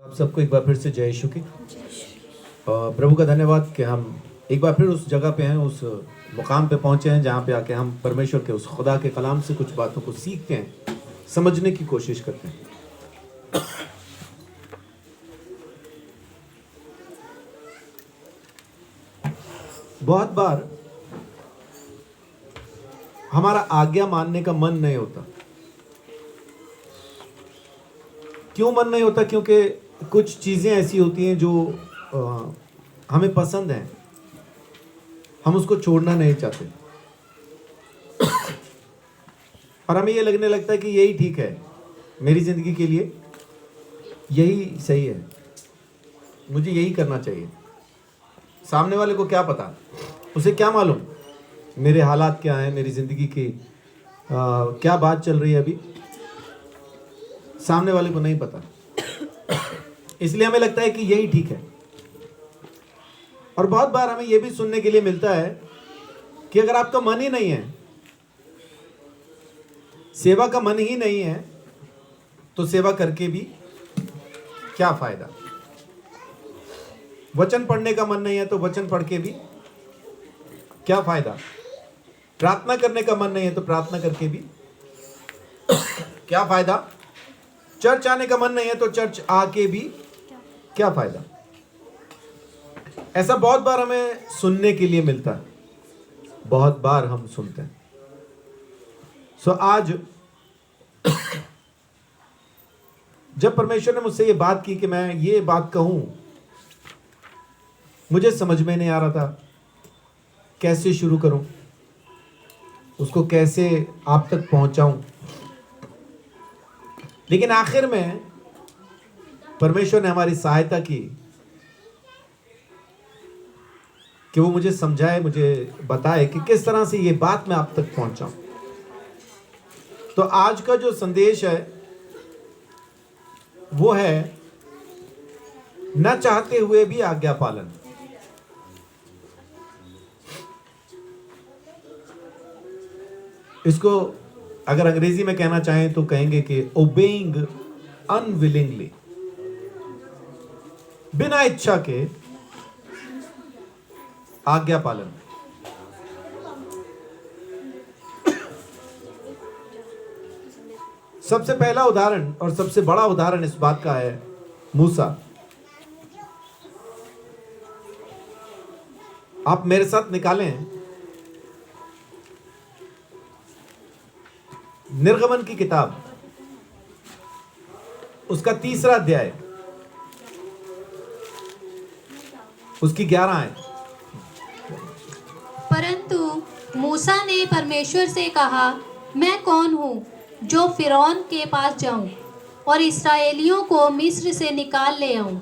आप सबको एक बार फिर से जय यीशु की। प्रभु का धन्यवाद कि हम एक बार फिर उस जगह पे हैं, उस मुकाम पे पहुंचे हैं जहाँ पे आके हम परमेश्वर के उस खुदा के कलाम से कुछ बातों को सीखते हैं, समझने की कोशिश करते हैं। बहुत बार हमारा आज्ञा मानने का मन नहीं होता। क्यों मन नहीं होता? क्योंकि कुछ चीज़ें ऐसी होती हैं जो हमें पसंद हैं, हम उसको छोड़ना नहीं चाहते और हमें ये लगने लगता है कि यही ठीक है मेरी ज़िंदगी के लिए, यही सही है, मुझे यही करना चाहिए। सामने वाले को क्या पता, उसे क्या मालूम मेरे हालात क्या हैं, मेरी ज़िंदगी की क्या बात चल रही है अभी, सामने वाले को नहीं पता। इसलिए हमें लगता है कि यही ठीक है। और बहुत बार हमें यह भी सुनने के लिए मिलता है कि अगर आपका मन ही नहीं है, सेवा का मन ही नहीं है, तो सेवा करके भी क्या फायदा। वचन पढ़ने का मन नहीं है तो वचन पढ़ के भी क्या फायदा। प्रार्थना करने का मन नहीं है तो प्रार्थना करके भी क्या फायदा। चर्च आने का मन नहीं है तो चर्च आके भी क्या फायदा। ऐसा बहुत बार हमें सुनने के लिए मिलता है, बहुत बार हम सुनते हैं। आज जब परमेश्वर ने मुझसे ये बात की कि मैं ये बात कहूं, मुझे समझ में नहीं आ रहा था कैसे शुरू करूं, उसको कैसे आप तक पहुंचाऊं। लेकिन आखिर में परमेश्वर ने हमारी सहायता की कि वो मुझे समझाए, मुझे बताए कि किस तरह से ये बात मैं आप तक पहुंचाऊं। तो आज का जो संदेश है वो है न चाहते हुए भी आज्ञा पालन। इसको अगर अंग्रेजी में कहना चाहें तो कहेंगे कि ओबेइंग अनविलिंगली, बिना इच्छा के आज्ञा पालन। सबसे पहला उदाहरण और सबसे बड़ा उदाहरण इस बात का है मूसा। आप मेरे साथ निकालें निर्गमन की किताब, उसका 3रा अध्याय, उसकी 11 है। परंतु मूसा ने परमेश्वर से कहा, मैं कौन हूँ जो फिरौन के पास जाऊं और इस्राएलियों को मिस्र से निकाल ले आऊं।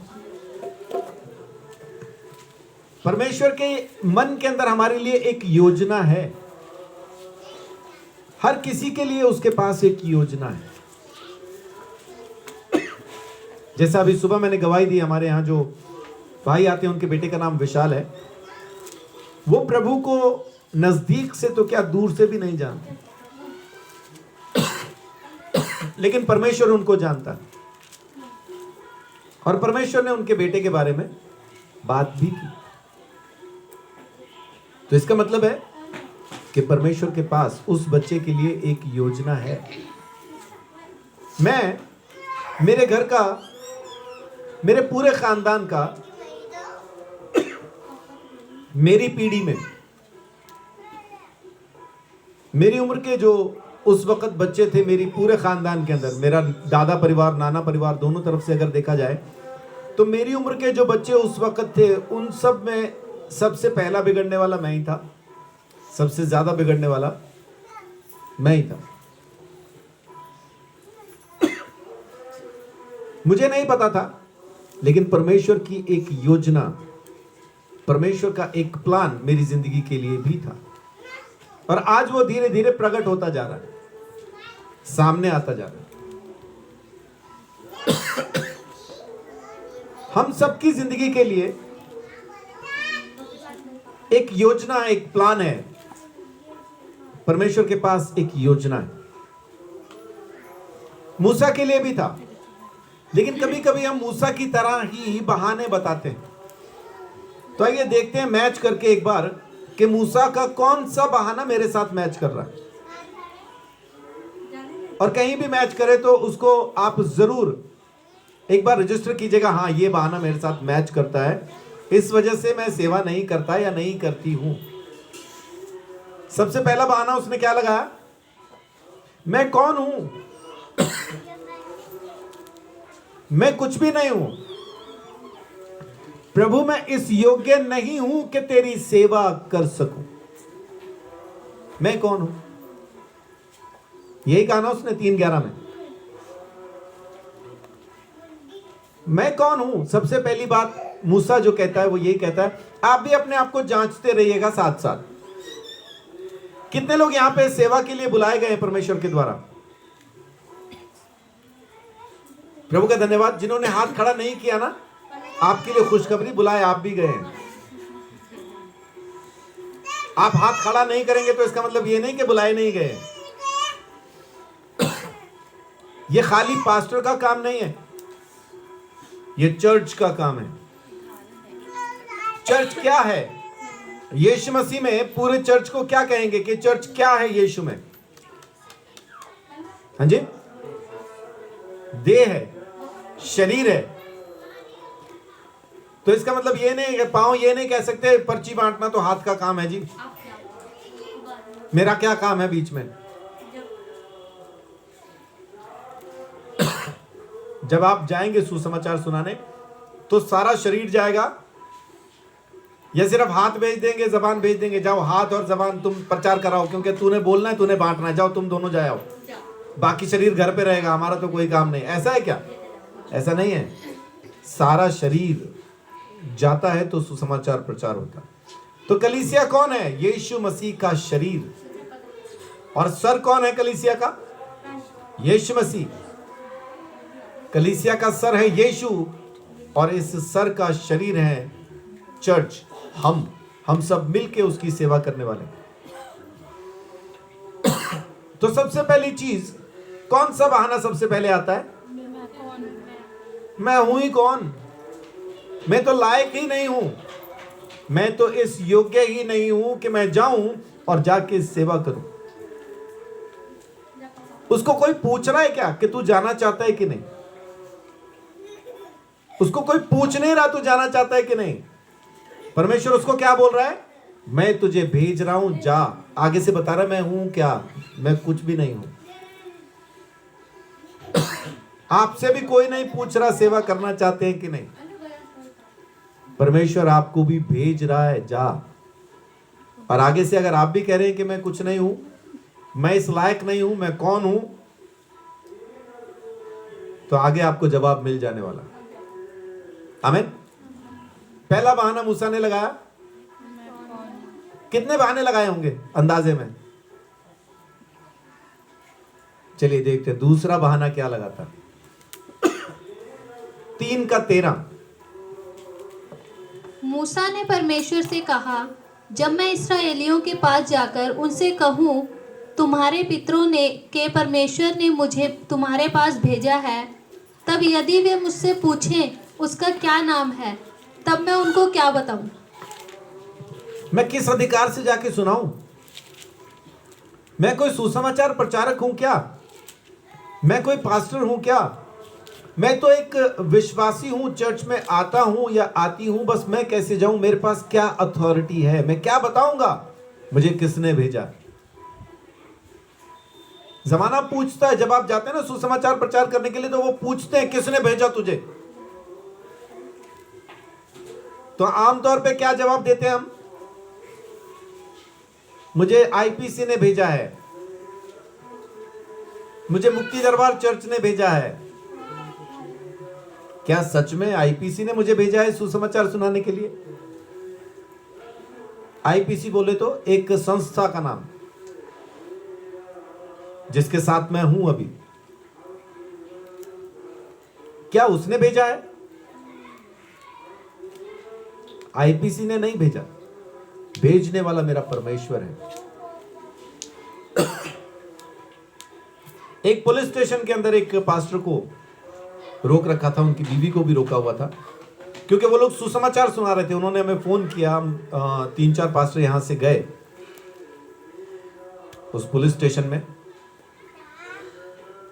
परमेश्वर के मन के अंदर हमारे लिए एक योजना है। हर किसी के लिए उसके पास एक योजना है। जैसा अभी सुबह मैंने गवाही दी, हमारे यहाँ जो भाई आते हैं उनके बेटे का नाम विशाल है। वो प्रभु को नजदीक से तो क्या दूर से भी नहीं जानते, लेकिन परमेश्वर उनको जानता है और परमेश्वर ने उनके बेटे के बारे में बात भी की। तो इसका मतलब है कि परमेश्वर के पास उस बच्चे के लिए एक योजना है। मैं, मेरे घर का, मेरे पूरे खानदान का, मेरी पीढ़ी में, मेरी उम्र के जो उस वक्त बच्चे थे, मेरी पूरे खानदान के अंदर, मेरा दादा परिवार, नाना परिवार, दोनों तरफ से अगर देखा जाए तो मेरी उम्र के जो बच्चे उस वक्त थे, उन सब में सबसे पहला बिगड़ने वाला मैं ही था। सबसे ज्यादा बिगड़ने वाला मैं ही था। मुझे नहीं पता था, लेकिन परमेश्वर की एक योजना, परमेश्वर का एक प्लान मेरी जिंदगी के लिए भी था और आज वो धीरे धीरे प्रकट होता जा रहा है, सामने आता जा रहा है। हम सबकी जिंदगी के लिए एक योजना, एक प्लान है। परमेश्वर के पास एक योजना है। मूसा के लिए भी था। लेकिन कभी कभी हम मूसा की तरह ही बहाने बताते हैं। तो आइए देखते हैं मैच करके एक बार कि मूसा का कौन सा बहाना मेरे साथ मैच कर रहा है। और कहीं भी मैच करे तो उसको आप जरूर एक बार रजिस्टर कीजिएगा, हाँ ये बहाना मेरे साथ मैच करता है, इस वजह से मैं सेवा नहीं करता या नहीं करती हूं। सबसे पहला बहाना उसने क्या लगाया? मैं कौन हूं? मैं कुछ भी नहीं हूं प्रभु, मैं इस योग्य नहीं हूं कि तेरी सेवा कर सकूं। मैं कौन हूं? यही कहा ना उसने 3:11 में, मैं कौन हूं। सबसे पहली बात मूसा जो कहता है वो यही कहता है, आप भी अपने आप को जांचते रहिएगा साथ साथ। कितने लोग यहां पे सेवा के लिए बुलाए गए परमेश्वर के द्वारा? प्रभु का धन्यवाद। जिन्होंने हाथ खड़ा नहीं किया ना, आपके लिए खुशखबरी, बुलाए आप भी गए हैं। आप हाथ खड़ा नहीं करेंगे तो इसका मतलब ये नहीं कि बुलाए नहीं गए। ये खाली पास्टर का काम नहीं है, ये चर्च का काम है। चर्च क्या है? यीशु मसीह में पूरे चर्च को क्या कहेंगे कि चर्च क्या है यीशु में? हाँ जी, देह है, शरीर है। तो इसका मतलब ये नहीं, पांव ये नहीं कह सकते पर्ची बांटना तो हाथ का काम है जी, मेरा क्या काम है बीच में। जब आप जाएंगे सुसमाचार सुनाने तो सारा शरीर जाएगा या सिर्फ हाथ भेज देंगे, जबान भेज देंगे? जाओ हाथ और जबान तुम प्रचार कराओ, क्योंकि तूने बोलना है, तूने बांटना है, जाओ तुम दोनों जाओ, बाकी शरीर घर पे रहेगा, हमारा तो कोई काम नहीं। ऐसा है क्या? ऐसा नहीं है। सारा शरीर जाता है तो सुसमाचार प्रचार होता है। तो कलीसिया कौन है? यीशु मसीह का शरीर। और सर कौन है कलीसिया का? यीशु मसीह। कलीसिया का सर है यीशु और इस सर का शरीर है चर्च। हम सब मिलके उसकी सेवा करने वाले। तो सबसे पहली चीज, कौन सा बहाना सबसे पहले आता है? मैं हूं ही कौन? मैं तो लायक ही नहीं हूं, मैं तो इस योग्य ही नहीं हूं कि मैं जाऊं और जाके सेवा करूं। उसको कोई पूछ रहा है क्या कि तू जाना चाहता है कि नहीं? उसको कोई पूछ नहीं रहा तू जाना चाहता है कि नहीं। परमेश्वर उसको क्या बोल रहा है? मैं तुझे भेज रहा हूं, जा। आगे से बता रहा है मैं हूं क्या? मैं कुछ भी नहीं हूं। आपसे भी कोई नहीं पूछ रहा सेवा करना चाहते हैं कि नहीं। परमेश्वर आपको भी भेज रहा है, जा। और आगे से अगर आप भी कह रहे हैं कि मैं कुछ नहीं हूं, मैं इस लायक नहीं हूं, मैं कौन हूं, तो आगे आपको जवाब मिल जाने वाला। आमीन। पहला बहाना मूसा ने लगाया। कितने बहाने लगाए होंगे अंदाजे में? चलिए देखते हैं दूसरा बहाना क्या लगाता। 3:13। मूसा ने परमेश्वर से कहा, जब मैं इस्राएलियों के पास जाकर उनसे कहूँ, तुम्हारे पितरों ने के परमेश्वर ने मुझे तुम्हारे पास भेजा है, तब यदि वे मुझसे पूछें उसका क्या नाम है, तब मैं उनको क्या बताऊं? मैं किस अधिकार से जाके सुनाऊं? मैं कोई सुसमाचार प्रचारक हूं क्या? मैं कोई पास्टर हूं क्या? मैं तो एक विश्वासी हूं, चर्च में आता हूं या आती हूं, बस मैं कैसे जाऊं? मेरे पास क्या अथॉरिटी है? मैं क्या बताऊंगा मुझे किसने भेजा? जमाना पूछता है, जब आप जाते हैं ना सुसमाचार प्रचार करने के लिए, तो वो पूछते हैं किसने भेजा तुझे? तो आमतौर पे क्या जवाब देते हैं हम? मुझे आईपीसी ने भेजा है, मुझे मुक्ति दरबार चर्च ने भेजा है। क्या सच में आईपीसी ने मुझे भेजा है सुसमाचार सुनाने के लिए? आईपीसी बोले तो एक संस्था का नाम, जिसके साथ मैं हूं अभी। क्या उसने भेजा है? आईपीसी ने नहीं भेजा, भेजने वाला मेरा परमेश्वर है। एक पुलिस स्टेशन के अंदर एक पास्टर को रोक रखा था, उनकी बीवी को भी रोका हुआ था, क्योंकि वो लोग सुसमाचार सुना रहे थे। उन्होंने हमें फोन किया, हम 3-4 पास्टर यहां से गए उस पुलिस स्टेशन में।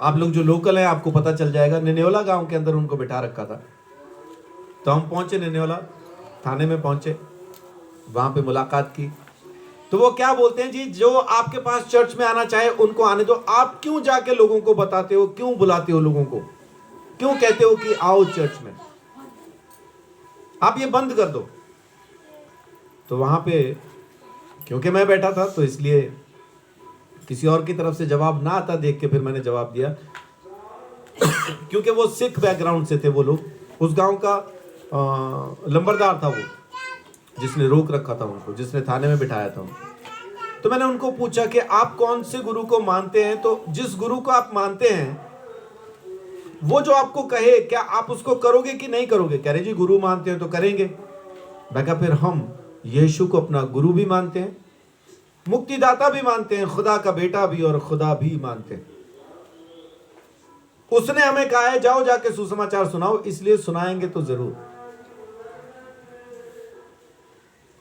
आप लोग जो लोकल हैं आपको पता चल जाएगा, निनेवला गांव के अंदर उनको बिठा रखा था। तो हम पहुंचे निनेवला थाने में, पहुंचे, वहां पे मुलाकात की। तो वो क्या बोलते हैं, जी जो आपके पास चर्च में आना चाहे उनको आने दो, आप क्यों जाके लोगों को बताते हो, क्यों बुलाते हो लोगों को, क्यों कहते हो कि आओ चर्च में, आप ये बंद कर दो। तो वहां पे क्योंकि मैं बैठा था तो इसलिए किसी और की तरफ से जवाब ना आता देख के फिर मैंने जवाब दिया, क्योंकि वो सिख बैकग्राउंड से थे वो लोग, उस गांव का लंबरदार था वो, जिसने रोक रखा था उनको, जिसने थाने में बिठाया था उनको। तो मैंने उनको पूछा कि आप कौन से गुरु को मानते हैं, तो जिस गुरु को आप मानते हैं वो जो आपको कहे क्या आप उसको करोगे कि नहीं करोगे? कह रहे जी गुरु मानते हैं तो करेंगे। मैं कहा फिर हम यीशु को अपना गुरु भी मानते हैं, मुक्तिदाता भी मानते हैं, खुदा का बेटा भी और खुदा भी मानते हैं। उसने हमें कहा है जाओ जाके सुसमाचार सुनाओ, इसलिए सुनाएंगे तो जरूर,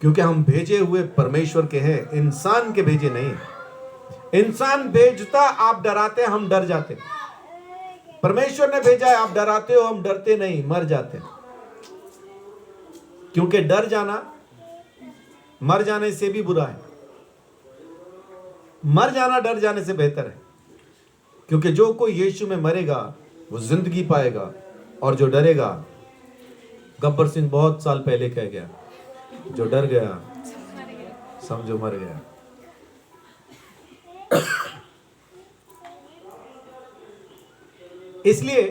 क्योंकि हम भेजे हुए परमेश्वर के हैं, इंसान के भेजे नहीं। इंसान भेजता, आप डराते, हम डर जाते। परमेश्वर ने भेजा है, आप डराते हो, हम डरते नहीं, मर जाते। क्योंकि डर जाना मर जाने से भी बुरा है, मर जाना डर जाने से बेहतर है। क्योंकि जो कोई यीशु में मरेगा वो जिंदगी पाएगा, और जो डरेगा, गब्बर सिंह बहुत साल पहले कह गया, जो डर गया समझो मर गया। इसलिए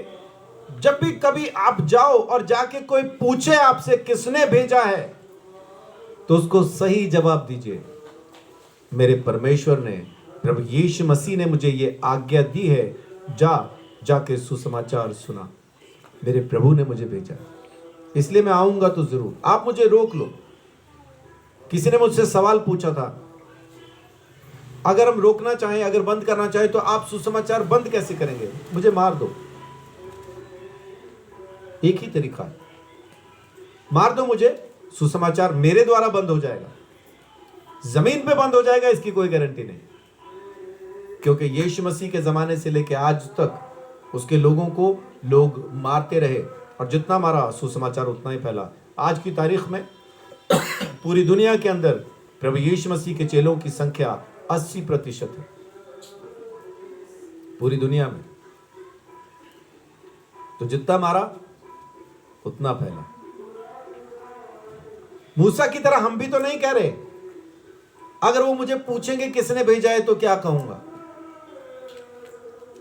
जब भी कभी आप जाओ और जाके कोई पूछे आपसे किसने भेजा है, तो उसको सही जवाब दीजिए, मेरे परमेश्वर ने, प्रभु यीशु मसीह ने मुझे ये आज्ञा दी है, जाके सुसमाचार सुना, मेरे प्रभु ने मुझे भेजा, इसलिए मैं आऊंगा तो जरूर। आप मुझे रोक लो। किसी ने मुझसे सवाल पूछा था, अगर हम रोकना चाहें, अगर बंद करना चाहें, तो आप सुसमाचार बंद कैसे करेंगे? मुझे मार दो, एक ही तरीका है, मार दो मुझे, सुसमाचार मेरे द्वारा बंद हो जाएगा। जमीन पे बंद हो जाएगा इसकी कोई गारंटी नहीं, क्योंकि यीशु मसीह के जमाने से लेकर आज तक उसके लोगों को लोग मारते रहे, और जितना मारा सुसमाचार उतना ही फैला। आज की तारीख में पूरी दुनिया के अंदर प्रभु यीशु मसीह के चेलों की संख्या 80% है पूरी दुनिया में। तो जितना मारा उतना फैला। मूसा की तरह हम भी तो नहीं कह रहे। अगर वो मुझे पूछेंगे किसने भेजा है तो क्या कहूंगा?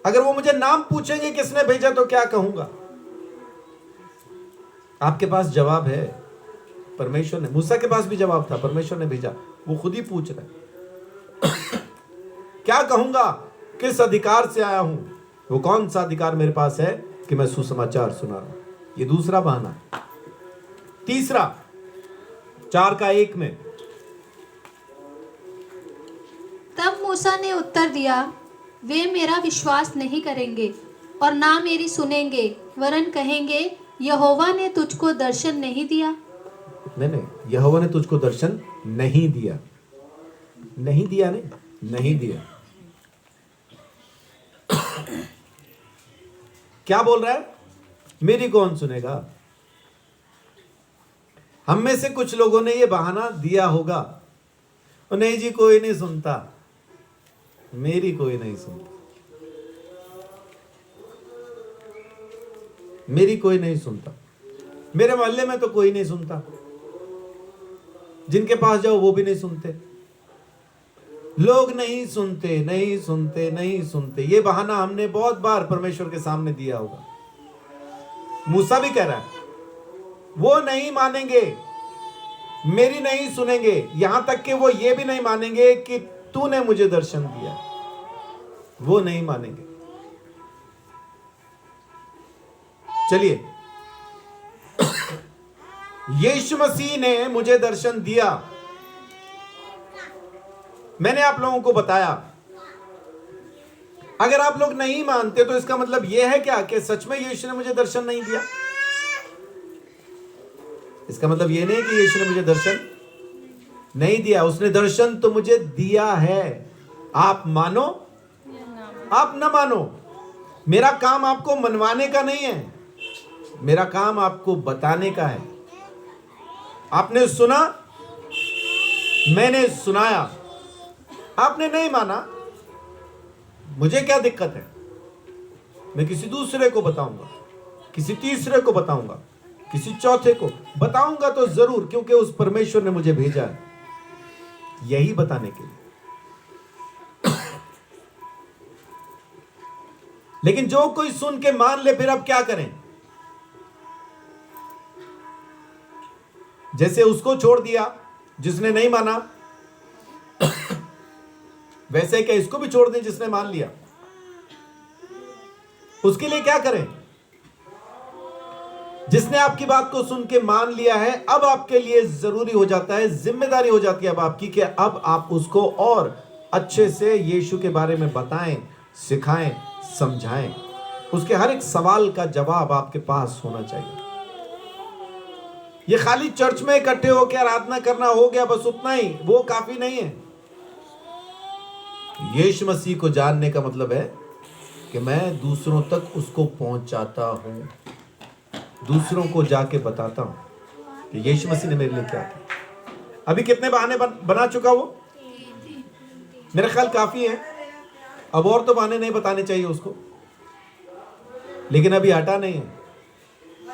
अगर वो मुझे नाम पूछेंगे किसने भेजा तो क्या कहूंगा? आपके पास जवाब है, परमेश्वर ने। मूसा के पास भी जवाब था, परमेश्वर ने भेजा, वो खुद ही पूछ रहे। क्या कहूंगा? किस अधिकार से आया हूं? वो कौन सा अधिकार मेरे पास है कि मैं सुसमाचार सुना रहा हूं? ये दूसरा बहाना है। तीसरा, 4:1 में, तब मूसा ने उत्तर दिया, वे मेरा विश्वास नहीं करेंगे और ना मेरी सुनेंगे, वरन कहेंगे यहोवा ने तुझको दर्शन नहीं दिया। नहीं, यहोवा ने तुझको दर्शन नहीं दिया। नहीं दिया, नहीं दिया। क्या बोल रहा है? मेरी कौन सुनेगा? हम में से कुछ लोगों ने ये बहाना दिया होगा, और नहीं जी कोई नहीं सुनता, मेरी कोई नहीं सुनता, मेरी कोई नहीं सुनता, मेरे मोहल्ले में तो कोई नहीं सुनता, जिनके पास जाओ वो भी नहीं सुनते। लोग नहीं सुनते, नहीं सुनते, नहीं सुनते, ये बहाना हमने बहुत बार परमेश्वर के सामने दिया होगा। मूसा भी कह रहा है वो नहीं मानेंगे, मेरी नहीं सुनेंगे, यहां तक कि वो ये भी नहीं मानेंगे कि तूने मुझे दर्शन दिया, वो नहीं मानेंगे। चलिए, यीशु मसीह ने मुझे दर्शन दिया। मैंने आप लोगों को बताया अगर आप लोग नहीं मानते तो इसका मतलब यह है क्या कि सच में यीशु ने मुझे दर्शन नहीं दिया? इसका मतलब यह नहीं कि यीशु ने मुझे दर्शन नहीं दिया, उसने दर्शन तो मुझे दिया है। आप मानो आप न मानो, मेरा काम आपको मनवाने का नहीं है, मेरा काम आपको बताने का है। आपने सुना, मैंने सुनाया, आपने नहीं माना, मुझे क्या दिक्कत है? मैं किसी दूसरे को बताऊंगा, किसी तीसरे को बताऊंगा, किसी चौथे को बताऊंगा तो जरूर, क्योंकि उस परमेश्वर ने मुझे भेजा है यही बताने के लिए। लेकिन जो कोई सुन के मान ले, फिर अब क्या करें? जैसे उसको छोड़ दिया जिसने नहीं माना, वैसे क्या इसको भी छोड़ दें जिसने मान लिया? उसके लिए क्या करें? जिसने आपकी बात को सुन के मान लिया है, अब आपके लिए जरूरी हो जाता है, जिम्मेदारी हो जाती है अब आपकी, कि अब आप उसको और अच्छे से यीशु के बारे में बताएं, सिखाएं, समझाएं। उसके हर एक सवाल का जवाब आपके पास होना चाहिए। ये खाली चर्च में इकट्ठे होकर आराधना करना हो गया, बस उतना ही, वो काफी नहीं है। यीशु मसीह को जानने का मतलब है कि मैं दूसरों तक उसको पहुंचाता हूं, दूसरों को जाके बताता हूं कि यीशु मसीह ने मेरे लिए क्या किया। अभी कितने बहाने बना चुका वो? मेरा ख्याल काफी है, अब और तो बहाने नहीं बताने चाहिए उसको, लेकिन अभी हटा नहीं है,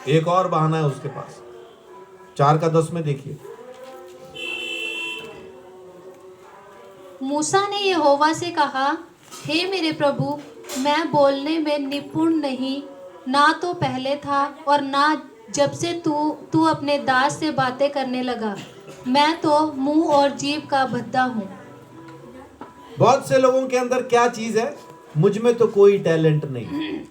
एक और बहाना है उसके पास। 4:10 में देखिए, मूसा ने यहोवा से कहा, हे मेरे प्रभु, मैं बोलने में निपुण नहीं, ना तो पहले था और ना जब से तू अपने दास से बातें करने लगा। मैं तो मुंह और जीभ का भद्दा हूँ। बहुत से लोगों के अंदर क्या चीज है? मुझ में तो कोई टैलेंट नहीं,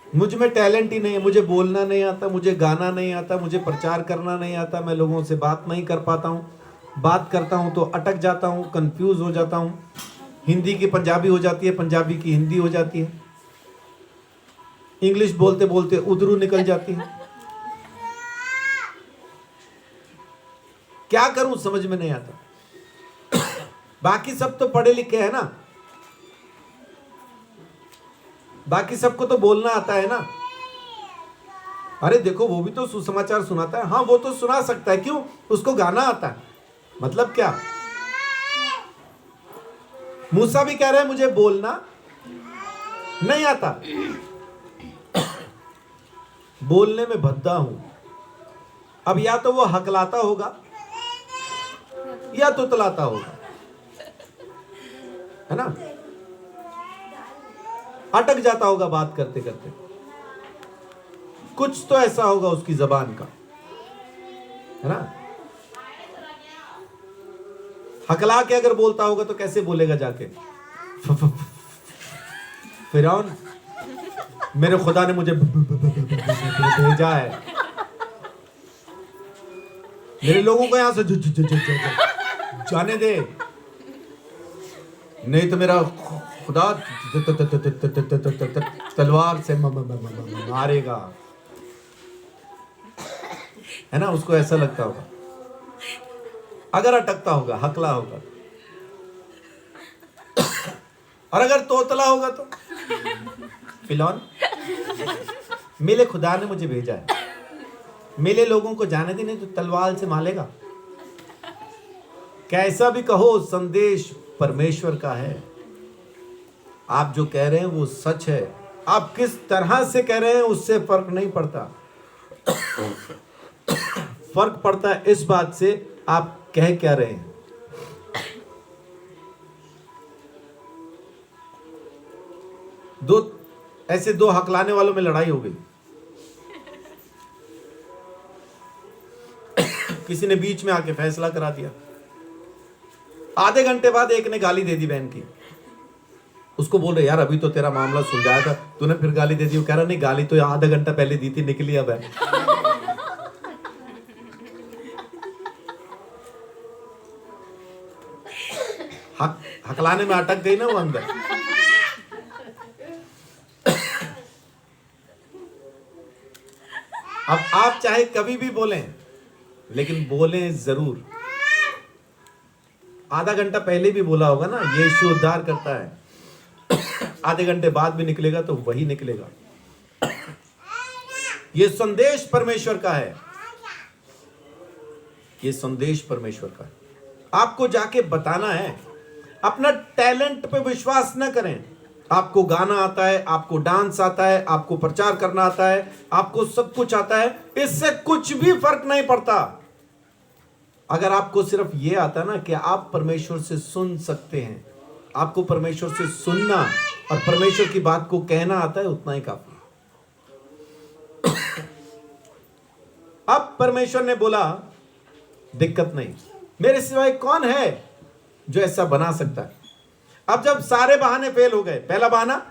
मुझ में टैलेंट ही नहीं है, मुझे बोलना नहीं आता, मुझे गाना नहीं आता, मुझे प्रचार करना नहीं आता, मैं लोगों से बात नहीं कर पाता हूँ, बात करता हूँ तो अटक जाता हूँ, कंफ्यूज हो जाता हूँ, हिंदी की पंजाबी हो जाती है, पंजाबी की हिंदी हो जाती है, इंग्लिश बोलते बोलते उर्दू निकल जाती है। क्या करूं समझ में नहीं आता। बाकी सब तो पढ़े लिखे हैं ना, बाकी सबको तो बोलना आता है ना। अरे देखो, वो भी तो सुसमाचार सुनाता है, हाँ वो तो सुना सकता है, क्यों? उसको गाना आता है। मतलब क्या? मूसा भी कह रहे हैं मुझे बोलना नहीं आता, बोलने में भद्दा हूं। अब या तो वो हकलाता होगा या तुतलाता होगा, है ना, अटक जाता होगा बात करते करते, कुछ तो ऐसा होगा उसकी जबान का, है ना। हकला के अगर बोलता होगा तो कैसे बोलेगा जाके? फिरौन, मेरे खुदा ने मुझे भेजा है, मेरे लोगों को यहां से जाने दे, नहीं तो मेरा खुदा तलवार से मारेगा, है ना। उसको ऐसा लगता होगा, अगर अटकता होगा, हकला होगा। और अगर तोतला होगा तो फिलौन, मेरे खुदा ने मुझे भेजा है, मेरे लोगों को जाने दे, नहीं तो तलवार से मारेगा। कैसा भी कहो, संदेश परमेश्वर का है। आप जो कह रहे हैं वो सच है, आप किस तरह से कह रहे हैं उससे फर्क नहीं पड़ता। फर्क पड़ता है इस बात से आप कह क्या रहे हैं। दो हकलाने वालों में लड़ाई हो गई। किसी ने बीच में आके फैसला करा दिया। आधे घंटे बाद एक ने गाली दे दी बहन की। उसको बोल रहे, यार अभी तो तेरा मामला सुलझाया था, तूने फिर गाली दे दी। वो कह रहा, नहीं गाली तो आधा घंटा पहले दी थी, निकली अब है। हकलाने में अटक गई ना वो अंदर। अब आप चाहे कभी भी बोलें, लेकिन बोलें जरूर। आधा घंटा पहले भी बोला होगा ना, यीशु उद्धार करता है, आधे घंटे बाद भी निकलेगा तो वही निकलेगा। ये संदेश परमेश्वर का है, ये संदेश परमेश्वर का है। आपको जाके बताना है। अपना टैलेंट पे विश्वास न करें। आपको गाना आता है, आपको डांस आता है, आपको प्रचार करना आता है, आपको सब कुछ आता है, इससे कुछ भी फर्क नहीं पड़ता। अगर आपको सिर्फ ये आता ना कि आप परमेश्वर से सुन सकते हैं, आपको परमेश्वर से सुनना और परमेश्वर की बात को कहना आता है, उतना ही काफी। अब परमेश्वर ने बोला दिक्कत नहीं, मेरे सिवाय कौन है जो ऐसा बना सकता है। अब जब सारे बहाने फेल हो गए, पहला बहाना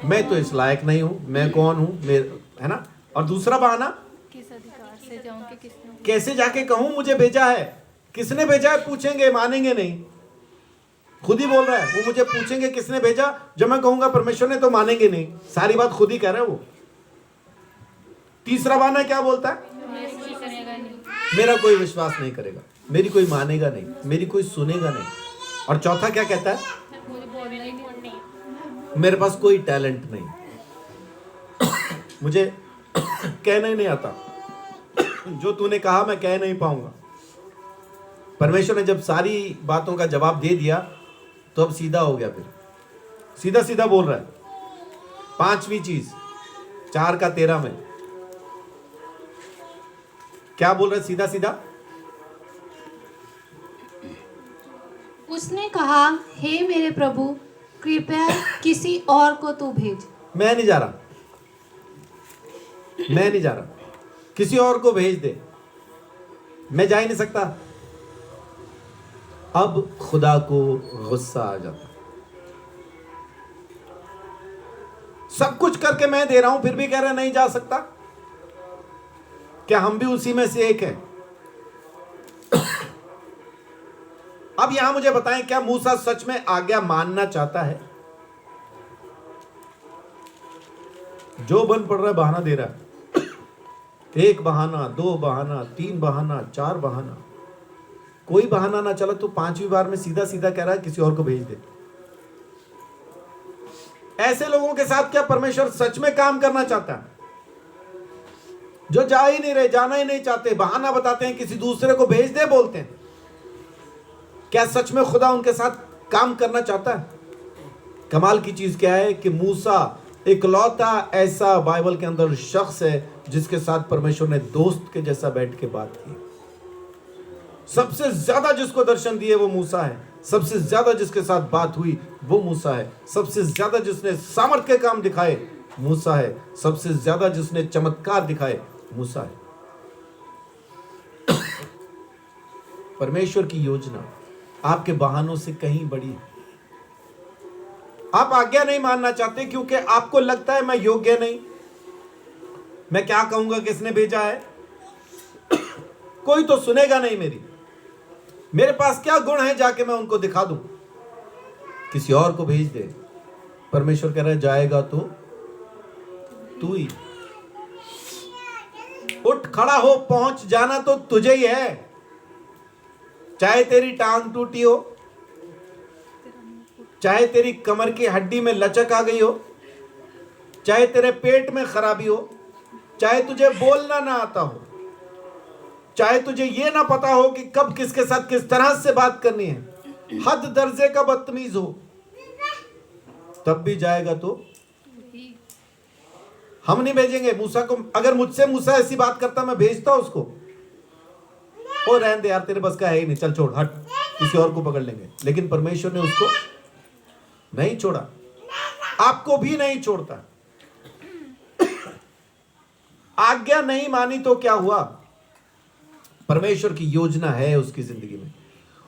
मैं तो इस लायक नहीं हूं, मैं कौन हूं, है ना, और दूसरा बहाना किस अधिकार से जाऊं कि किसने कैसे जाके कहूं मुझे भेजा है, किसने भेजा है पूछेंगे, मानेंगे नहीं। खुद ही बोल रहा है, वो मुझे पूछेंगे किसने भेजा, जब मैं कहूंगा परमेश्वर ने तो मानेंगे नहीं, सारी बात खुद ही कह रहा है वो। तीसरा बहाना क्या बोलता है, कोई करेगा नहीं, मेरा कोई विश्वास नहीं करेगा, मेरी कोई मानेगा नहीं, मेरी कोई सुनेगा नहीं। और चौथा क्या कहता है, मुझे बोलना ही नहीं। मेरे पास कोई टैलेंट नहीं, मुझे कहना ही नहीं आता, जो तूने कहा मैं कह नहीं पाऊंगा। परमेश्वर ने जब सारी बातों का जवाब दे दिया तो अब सीधा हो गया, फिर सीधा सीधा बोल रहा है। पांचवी चीज 4:13 में क्या बोल रहा है, सीधा सीधा। उसने कहा, हे मेरे प्रभु, कृपया किसी और को तू भेज। मैं नहीं जा रहा, मैं नहीं जा रहा, किसी और को भेज दे, मैं जा ही नहीं सकता। अब खुदा को गुस्सा आ जाता, सब कुछ करके मैं दे रहा हूं, फिर भी कह रहा नहीं जा सकता। क्या हम भी उसी में से एक हैं? अब यहां मुझे बताएं, क्या मूसा सच में आज्ञा मानना चाहता है? जो बन पड़ रहा है बहाना दे रहा है, एक बहाना, दो बहाना, तीन बहाना, चार बहाना, कोई बहाना ना चला तो पांचवी बार में सीधा सीधा कह रहा है किसी और को भेज दे। ऐसे लोगों के साथ क्या परमेश्वर सच में काम करना चाहता है? जो जा ही नहीं रहे, जाना ही नहीं चाहते, बहाना बताते हैं, किसी दूसरे को भेज दे बोलते हैं। क्या सच में खुदा उनके साथ काम करना चाहता है? कमाल की चीज क्या है कि मूसा इकलौता ऐसा बाइबल के अंदर शख्स है जिसके साथ परमेश्वर ने दोस्त के जैसा बैठ के बात की। सबसे ज्यादा जिसको दर्शन दिए वो मूसा है, सबसे ज्यादा जिसके साथ बात हुई वो मूसा है, सबसे ज्यादा जिसने सामर्थ्य के काम दिखाए मूसा है, सबसे ज्यादा जिसने चमत्कार दिखाए मूसा है। परमेश्वर की योजना आपके बहानों से कहीं बड़ी है। आप आज्ञा नहीं मानना चाहते क्योंकि आपको लगता है मैं योग्य नहीं, मैं क्या कहूंगा किसने भेजा है, कोई तो सुनेगा नहीं मेरी, मेरे पास क्या गुण है जाके मैं उनको दिखा दूं, किसी और को भेज दे। परमेश्वर कह रहा है जाएगा तो तू ही, उठ खड़ा हो, पहुंच जाना तो तुझे ही है। चाहे तेरी टांग टूटी हो, चाहे तेरी कमर की हड्डी में लचक आ गई हो, चाहे तेरे पेट में खराबी हो, चाहे तुझे बोलना ना आता हो, चाहे तुझे ये ना पता हो कि कब किसके साथ किस तरह से बात करनी है, हद दर्जे का बदतमीज हो, तब भी जाएगा तो हम नहीं भेजेंगे मूसा को। अगर मुझसे मूसा ऐसी बात करता मैं भेजता उसको, ओ रहने दे यार, तेरे बस का है ही नहीं, चल छोड़, हट, किसी और को पकड़ लेंगे। लेकिन परमेश्वर ने उसको नहीं छोड़ा, आपको भी नहीं छोड़ता। आज्ञा नहीं मानी तो क्या हुआ? परमेश्वर की योजना है उसकी जिंदगी में।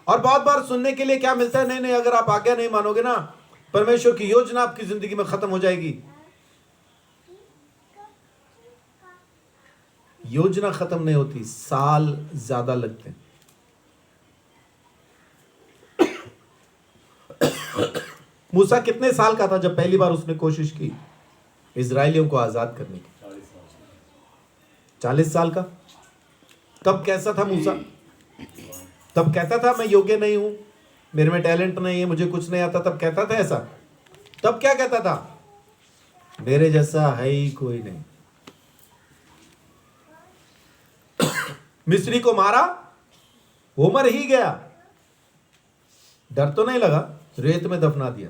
और बहुत बार सुनने के लिए क्या मिलता है, नहीं नहीं, अगर आप आज्ञा नहीं मानोगे ना, परमेश्वर की योजना आपकी जिंदगी में खत्म हो जाएगी। योजना खत्म नहीं होती, साल ज्यादा लगते हैं। मूसा कितने साल का था जब पहली बार उसने कोशिश की इजराइलियों को आजाद करने की? 40 साल का। तब कैसा था मूसा? तब कहता था मैं योग्य नहीं हूं, मेरे में टैलेंट नहीं है, मुझे कुछ नहीं आता। तब कहता था ऐसा? तब क्या कहता था? मेरे जैसा है ही कोई नहीं। मिस्री को मारा, वो मर ही गया, डर तो नहीं लगा, रेत में दफना दिया,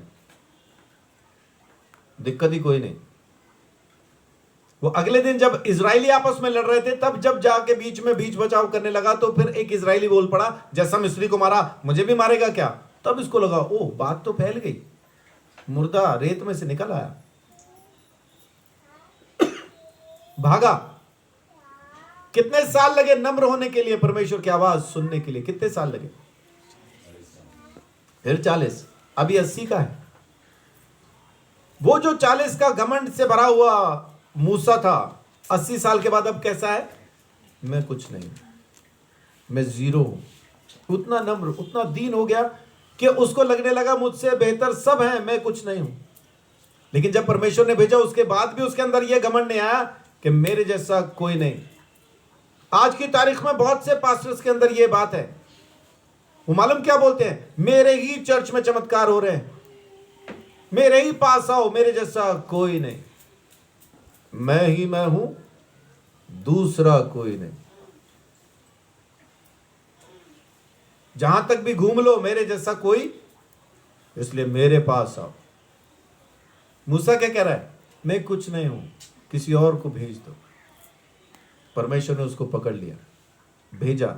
दिक्कत ही कोई नहीं। वो अगले दिन जब इजरायली आपस में लड़ रहे थे, तब जब जाके बीच में बीच बचाव करने लगा, तो फिर एक इजरायली बोल पड़ा जैसा मिस्री को मारा मुझे भी मारेगा क्या? तब इसको लगा ओ बात तो फैल गई, मुर्दा रेत में से निकल आया, भागा। कितने साल लगे नम्र होने के लिए, परमेश्वर की आवाज सुनने के लिए? कितने साल लगे? फिर 40, अभी 80 का है। वो जो 40 का घमंड से भरा हुआ मूसा था, 80 साल के बाद अब कैसा है? मैं कुछ नहीं, मैं जीरो हूं। उतना नम्र, उतना दीन हो गया कि उसको लगने लगा मुझसे बेहतर सब हैं, मैं कुछ नहीं हूं। लेकिन जब परमेश्वर ने भेजा, उसके बाद भी उसके अंदर यह घमंड नहीं आया कि मेरे जैसा कोई नहीं। आज की तारीख में बहुत से पास्टर्स के अंदर यह बात है। वो मालूम क्या बोलते हैं? मेरे ही चर्च में चमत्कार हो रहे हैं, मेरे ही पास आओ, मेरे जैसा कोई नहीं, मैं ही मैं हूं, दूसरा कोई नहीं। जहां तक भी घूम लो, मेरे जैसा कोई, इसलिए मेरे पास आओ। मूसा क्या कह रहा है? मैं कुछ नहीं हूं, किसी और को भेज दो। परमेश्वर ने उसको पकड़ लिया, भेजा।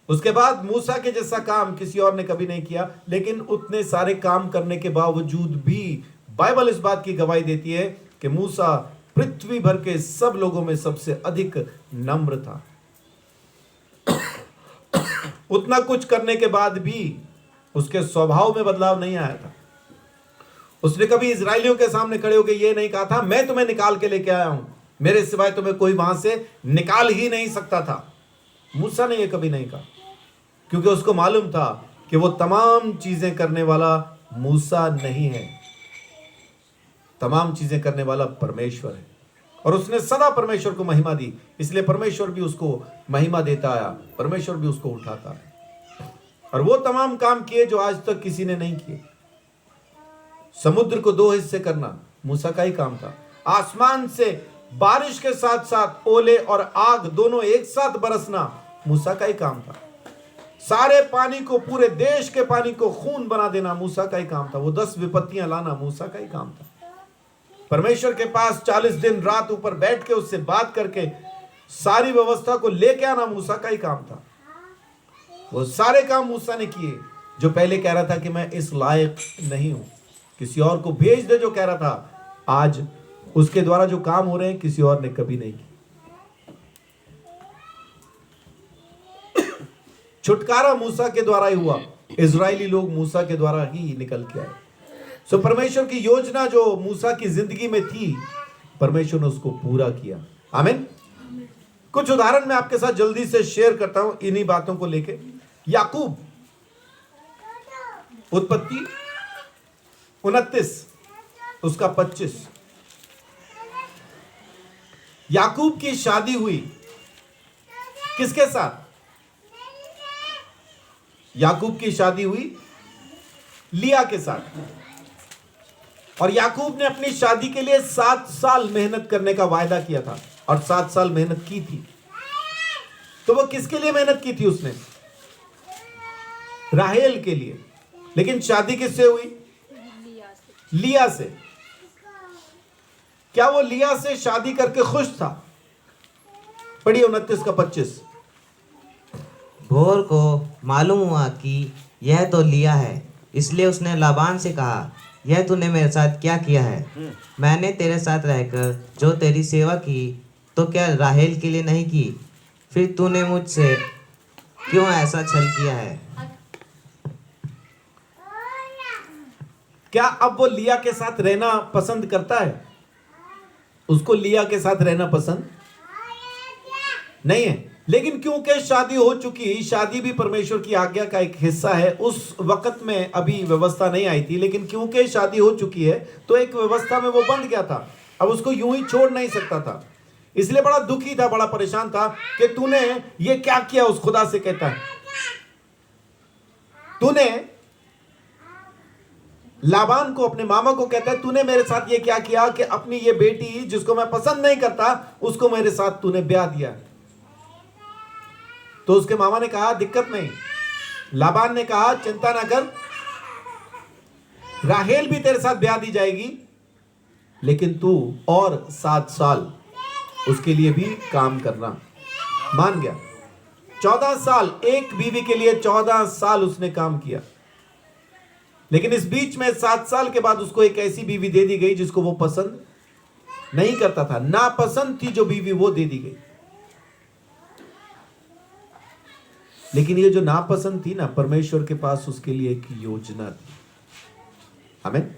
उसके बाद मूसा के जैसा काम किसी और ने कभी नहीं किया। लेकिन उतने सारे काम करने के बावजूद भी बाइबल इस बात की गवाही देती है कि मूसा पृथ्वी भर के सब लोगों में सबसे अधिक नम्र था। उतना कुछ करने के बाद भी उसके स्वभाव में बदलाव नहीं आया था। उसने कभी इजरायलियों के सामने खड़े होकर यह नहीं कहा था मैं तुम्हें निकाल के लेके आया हूं, मेरे सिवाय तुम्हें कोई वहां से निकाल ही नहीं सकता था। मूसा ने यह कभी नहीं कहा, क्योंकि उसको मालूम था कि वो तमाम चीजें करने वाला मूसा नहीं है, तमाम चीजें करने वाला परमेश्वर है। और उसने सदा परमेश्वर को महिमा दी, इसलिए परमेश्वर भी उसको महिमा देता आया, परमेश्वर भी उसको उठाता है। और वो तमाम काम किए जो आज तक किसी ने नहीं किए। समुद्र को 2 हिस्से करना मूसा का ही काम था। आसमान से बारिश के साथ साथ ओले और आग दोनों एक साथ बरसना मूसा का ही काम था। सारे पानी को, पूरे देश के पानी को खून बना देना मूसा का ही काम था। वो 10 विपत्तियां लाना मूसा का ही काम था। परमेश्वर के पास 40 दिन रात ऊपर बैठ के उससे बात करके सारी व्यवस्था को लेके आना मूसा का ही काम था। वो सारे काम मूसा ने किए। जो पहले कह रहा था कि मैं इस लायक नहीं हूं, किसी और को भेज दे, जो कह रहा था, आज उसके द्वारा जो काम हो रहे हैं किसी और ने कभी नहीं किया। छुटकारा मूसा के द्वारा ही हुआ। इजरायली लोग मूसा के द्वारा ही निकल के आए। सो परमेश्वर की योजना जो मूसा की जिंदगी में थी, परमेश्वर ने उसको पूरा किया। आमीन। कुछ उदाहरण मैं आपके साथ जल्दी से शेयर करता हूं इन्हीं बातों को लेके। याकूब, उत्पत्ति 29 उसका 25। याकूब की शादी हुई किसके साथ? याकूब की शादी हुई लिया के साथ। और याकूब ने अपनी शादी के लिए 7 साल मेहनत करने का वायदा किया था और 7 साल मेहनत की थी। तो वो किसके लिए मेहनत की थी उसने? राहेल के लिए। लेकिन शादी किससे हुई? लिया से। क्या वो लिया से शादी करके खुश था? पढ़िए 29 का 25। भोर को मालूम हुआ कि यह तो लिया है, इसलिए उसने लाबान से कहा, यह तूने मेरे साथ क्या किया है? मैंने तेरे साथ रहकर जो तेरी सेवा की, तो क्या राहेल के लिए नहीं की? फिर तूने मुझसे क्यों ऐसा छल किया है? क्या अब वो लिया के साथ रहना पसंद करता है? उसको लिया के साथ रहना पसंद नहीं है। लेकिन क्योंकि शादी हो चुकी, शादी भी परमेश्वर की आज्ञा का एक हिस्सा है। उस वक्त में अभी व्यवस्था नहीं आई थी, लेकिन क्योंकि शादी हो चुकी है तो एक व्यवस्था में वो बंध गया था। अब उसको यूं ही छोड़ नहीं सकता था, इसलिए बड़ा दुखी था, बड़ा परेशान था कि तूने ये क्या किया। उस खुदा से कहता है, तूने, लाबान को, अपने मामा को कहता है, तूने मेरे साथ ये क्या किया कि अपनी ये बेटी जिसको मैं पसंद नहीं करता उसको मेरे साथ तूने ब्याह दिया। तो उसके मामा ने कहा दिक्कत नहीं। लाबान ने कहा चिंता ना कर, राहेल भी तेरे साथ ब्याह दी जाएगी, लेकिन तू और 7 साल उसके लिए भी काम करना। मान गया। 14 साल, एक बीवी के लिए 14 साल उसने काम किया। लेकिन इस बीच में 7 साल के बाद उसको एक ऐसी बीवी दे दी गई जिसको वो पसंद नहीं करता था। नापसंद थी जो बीवी, वो दे दी गई। लेकिन ये जो नापसंद थी ना, परमेश्वर के पास उसके लिए एक योजना थी। आमीन।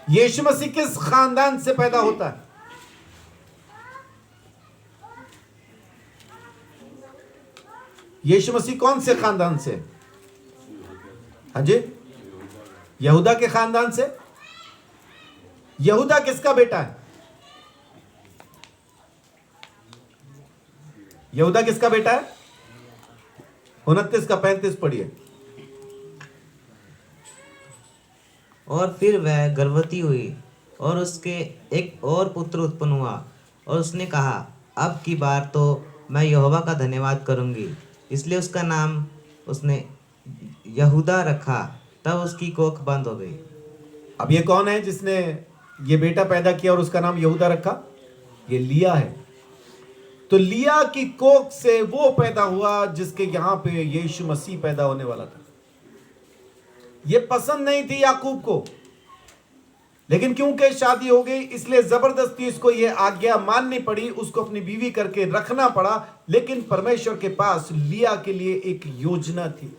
यीशु मसीह किस खानदान से पैदा होता है? यीशु मसीह कौन से खानदान से? हाँ जी, यहूदा के खानदान से। यहूदा किसका बेटा है? यहूदा किसका बेटा है? 29 का 35 पढ़िए। और फिर वह गर्भवती हुई और उसके एक और पुत्र उत्पन्न हुआ, और उसने कहा अब की बार तो मैं यहोवा का धन्यवाद करूंगी। इसलिए उसका नाम उसने यहूदा रखा। तब उसकी कोख बंद हो गई। अब ये कौन है जिसने ये बेटा पैदा किया और उसका नाम यहूदा रखा? ये लिया है। तो लिया की कोख से वो पैदा हुआ जिसके यहां पे यीशु मसीह पैदा होने वाला था। ये पसंद नहीं थी याकूब को, लेकिन क्योंकि शादी हो गई इसलिए जबरदस्ती इसको ये आज्ञा माननी पड़ी, उसको अपनी बीवी करके रखना पड़ा। लेकिन परमेश्वर के पास लिया के लिए एक योजना थी,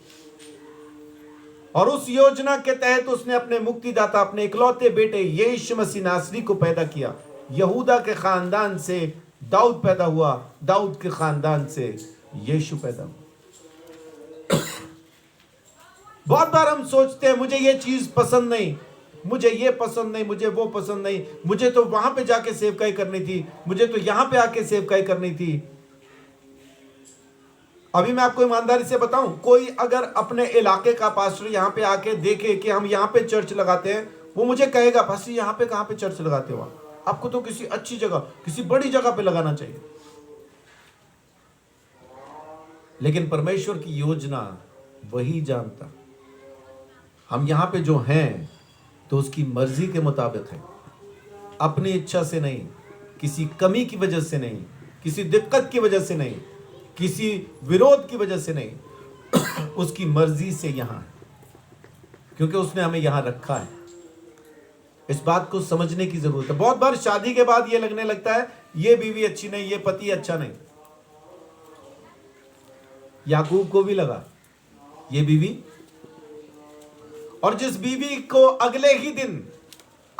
और उस योजना के तहत उसने अपने मुक्तिदाता, अपने इकलौते बेटे यीशु मसीह नासरी को पैदा किया। यहूदा के खानदान से दाऊद पैदा हुआ, दाऊद के खानदान से यीशु पैदा हुआ। बहुत बार हम सोचते हैं मुझे ये चीज पसंद नहीं, मुझे ये पसंद नहीं, मुझे वो पसंद नहीं, मुझे तो वहां पे जाके सेवकाई करनी थी, मुझे तो यहां पे आके सेवकाई करनी थी। अभी मैं आपको ईमानदारी से बताऊं, कोई अगर अपने इलाके का पास्टर यहां पे आके देखे कि हम यहां पे चर्च लगाते हैं, वो मुझे कहेगा पास्टर यहां पे कहां पे चर्च लगाते हो? आपको तो किसी अच्छी जगह, किसी बड़ी जगह पे लगाना चाहिए। लेकिन परमेश्वर की योजना वही जानता। हम यहां पे जो हैं तो उसकी मर्जी के मुताबिक है, अपनी इच्छा से नहीं, किसी कमी की वजह से नहीं, किसी दिक्कत की वजह से नहीं, किसी विरोध की वजह से नहीं, उसकी मर्जी से यहां है, क्योंकि उसने हमें यहां रखा है। इस बात को समझने की जरूरत है। बहुत बार शादी के बाद ये लगने लगता है ये बीवी अच्छी नहीं, ये पति अच्छा नहीं। याकूब को भी लगा ये बीवी, और जिस बीवी को अगले ही दिन,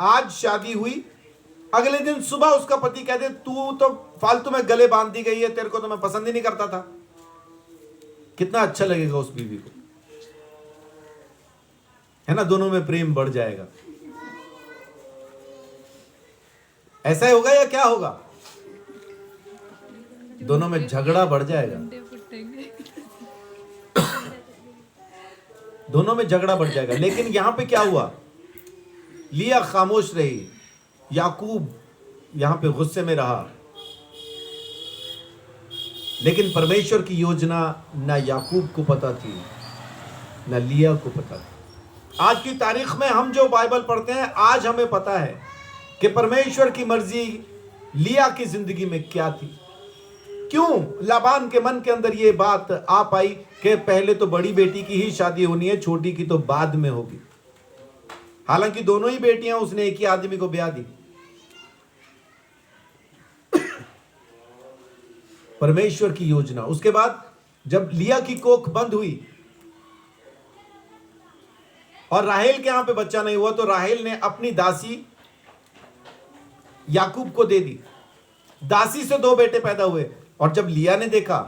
आज शादी हुई, अगले दिन सुबह उसका पति कहते तू तो फालतू में गले बांध दी गई है, तेरे को तो मैं पसंद ही नहीं करता था। कितना अच्छा लगेगा उस बीवी को, है ना? दोनों में प्रेम बढ़ जाएगा। ऐसा ही होगा या क्या होगा? दोनों में झगड़ा बढ़ जाएगा, दोनों में झगड़ा बढ़ जाएगा। लेकिन यहां पे क्या हुआ? लिया खामोश रही, याकूब यहां पे गुस्से में रहा। लेकिन परमेश्वर की योजना ना याकूब को पता थी, ना लिया को पता थी। आज की तारीख में हम जो बाइबल पढ़ते हैं, आज हमें पता है कि परमेश्वर की मर्जी लिया की जिंदगी में क्या थी। क्यों लाबान के मन के अंदर ये बात आ पाई कि पहले तो बड़ी बेटी की ही शादी होनी है, छोटी की तो बाद में होगी। हालांकि दोनों ही बेटियां उसने एक ही आदमी को ब्याह दी। परमेश्वर की योजना। उसके बाद जब लिया की कोख बंद हुई और राहेल के यहां पे बच्चा नहीं हुआ, तो राहेल ने अपनी दासी याकूब को दे दी। दासी से 2 बेटे पैदा हुए, और जब लिया ने देखा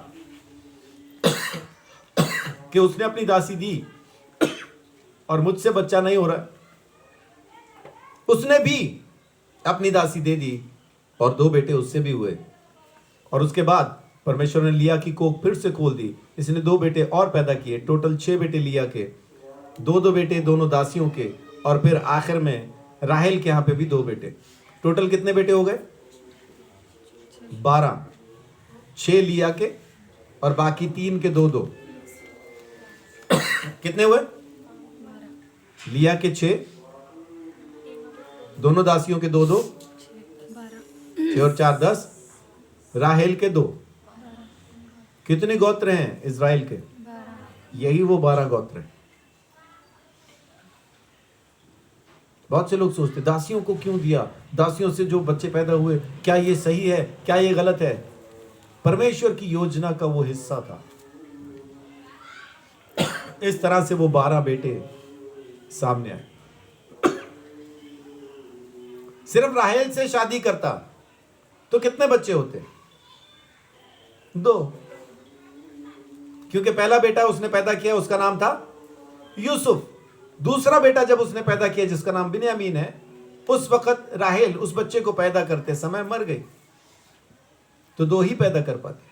कि उसने अपनी दासी दी और मुझसे बच्चा नहीं हो रहा, उसने भी अपनी दासी दे दी और 2 बेटे उससे भी हुए। और उसके बाद परमेश्वर ने लिया की कोख फिर से खोल दी, इसने 2 बेटे और पैदा किए। टोटल 6 बेटे लिया के, 2 बेटे दोनों दासियों के, और फिर आखिर में राहेल के यहाँ पे भी 2 बेटे। टोटल कितने बेटे हो गए? 12। 6 लिया के और बाकी 3 के 2-2 कितने हुए? लिया के 6, दोनों दासियों के 2-2, 6 और 4 10, राहेल के 2। कितने गोत्र हैं इज़राइल के? यही वो 12 गोत्र हैं। बहुत से लोग सोचते दासियों को क्यों दिया, दासियों से जो बच्चे पैदा हुए, क्या ये सही है, क्या ये गलत है? परमेश्वर की योजना का वो हिस्सा था। इस तरह से वो 12 बेटे सामने आए। सिर्फ राहेल से शादी करता तो कितने बच्चे होते? 2, क्योंकि पहला बेटा उसने पैदा किया उसका नाम था यूसुफ। दूसरा बेटा जब उसने पैदा किया जिसका नाम बिन्यामीन है, उस वक्त राहेल उस बच्चे को पैदा करते समय मर गई, तो 2 ही पैदा कर पाते।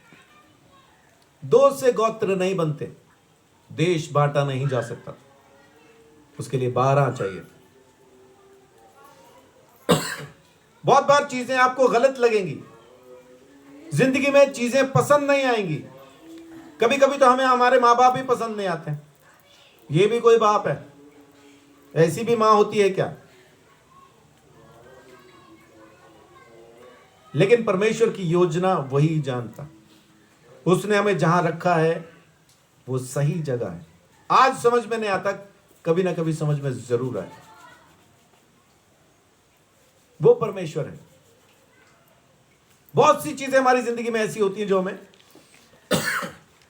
2 से गोत्र नहीं बनते, देश बांटा नहीं जा सकता, उसके लिए 12 चाहिए। बहुत बार चीजें आपको गलत लगेंगी, जिंदगी में चीजें पसंद नहीं आएंगी। कभी कभी तो हमें हमारे माँ बाप ही पसंद नहीं आते हैं। ये भी कोई बाप है? ऐसी भी मां होती है क्या? लेकिन परमेश्वर की योजना वही जानता। उसने हमें जहां रखा है वो सही जगह है। आज समझ में नहीं आता, कभी ना कभी समझ में जरूर आए। वो परमेश्वर है। बहुत सी चीजें हमारी जिंदगी में ऐसी होती हैं जो हमें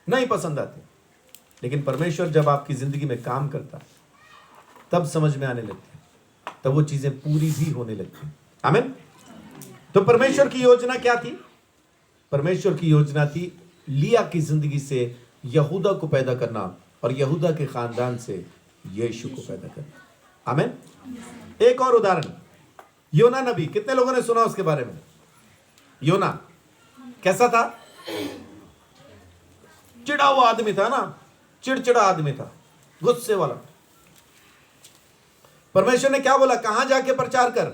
नहीं पसंद आती, लेकिन परमेश्वर जब आपकी जिंदगी में काम करता है तब समझ में आने लगती है, तब वो चीजें पूरी भी होने लगती हैं। आमीन। तो परमेश्वर की योजना क्या थी? परमेश्वर की योजना थी लिया की जिंदगी से यहूदा को पैदा करना और यहूदा के खानदान से यीशु को पैदा करना। आमीन। एक और उदाहरण, योना नबी। कितने लोगों ने सुना उसके बारे में? योना कैसा था? चिड़ा हुआ आदमी था ना, चिड़चिड़ा आदमी था, गुस्से वाला। परमेश्वर ने क्या बोला? कहां जाके प्रचार कर?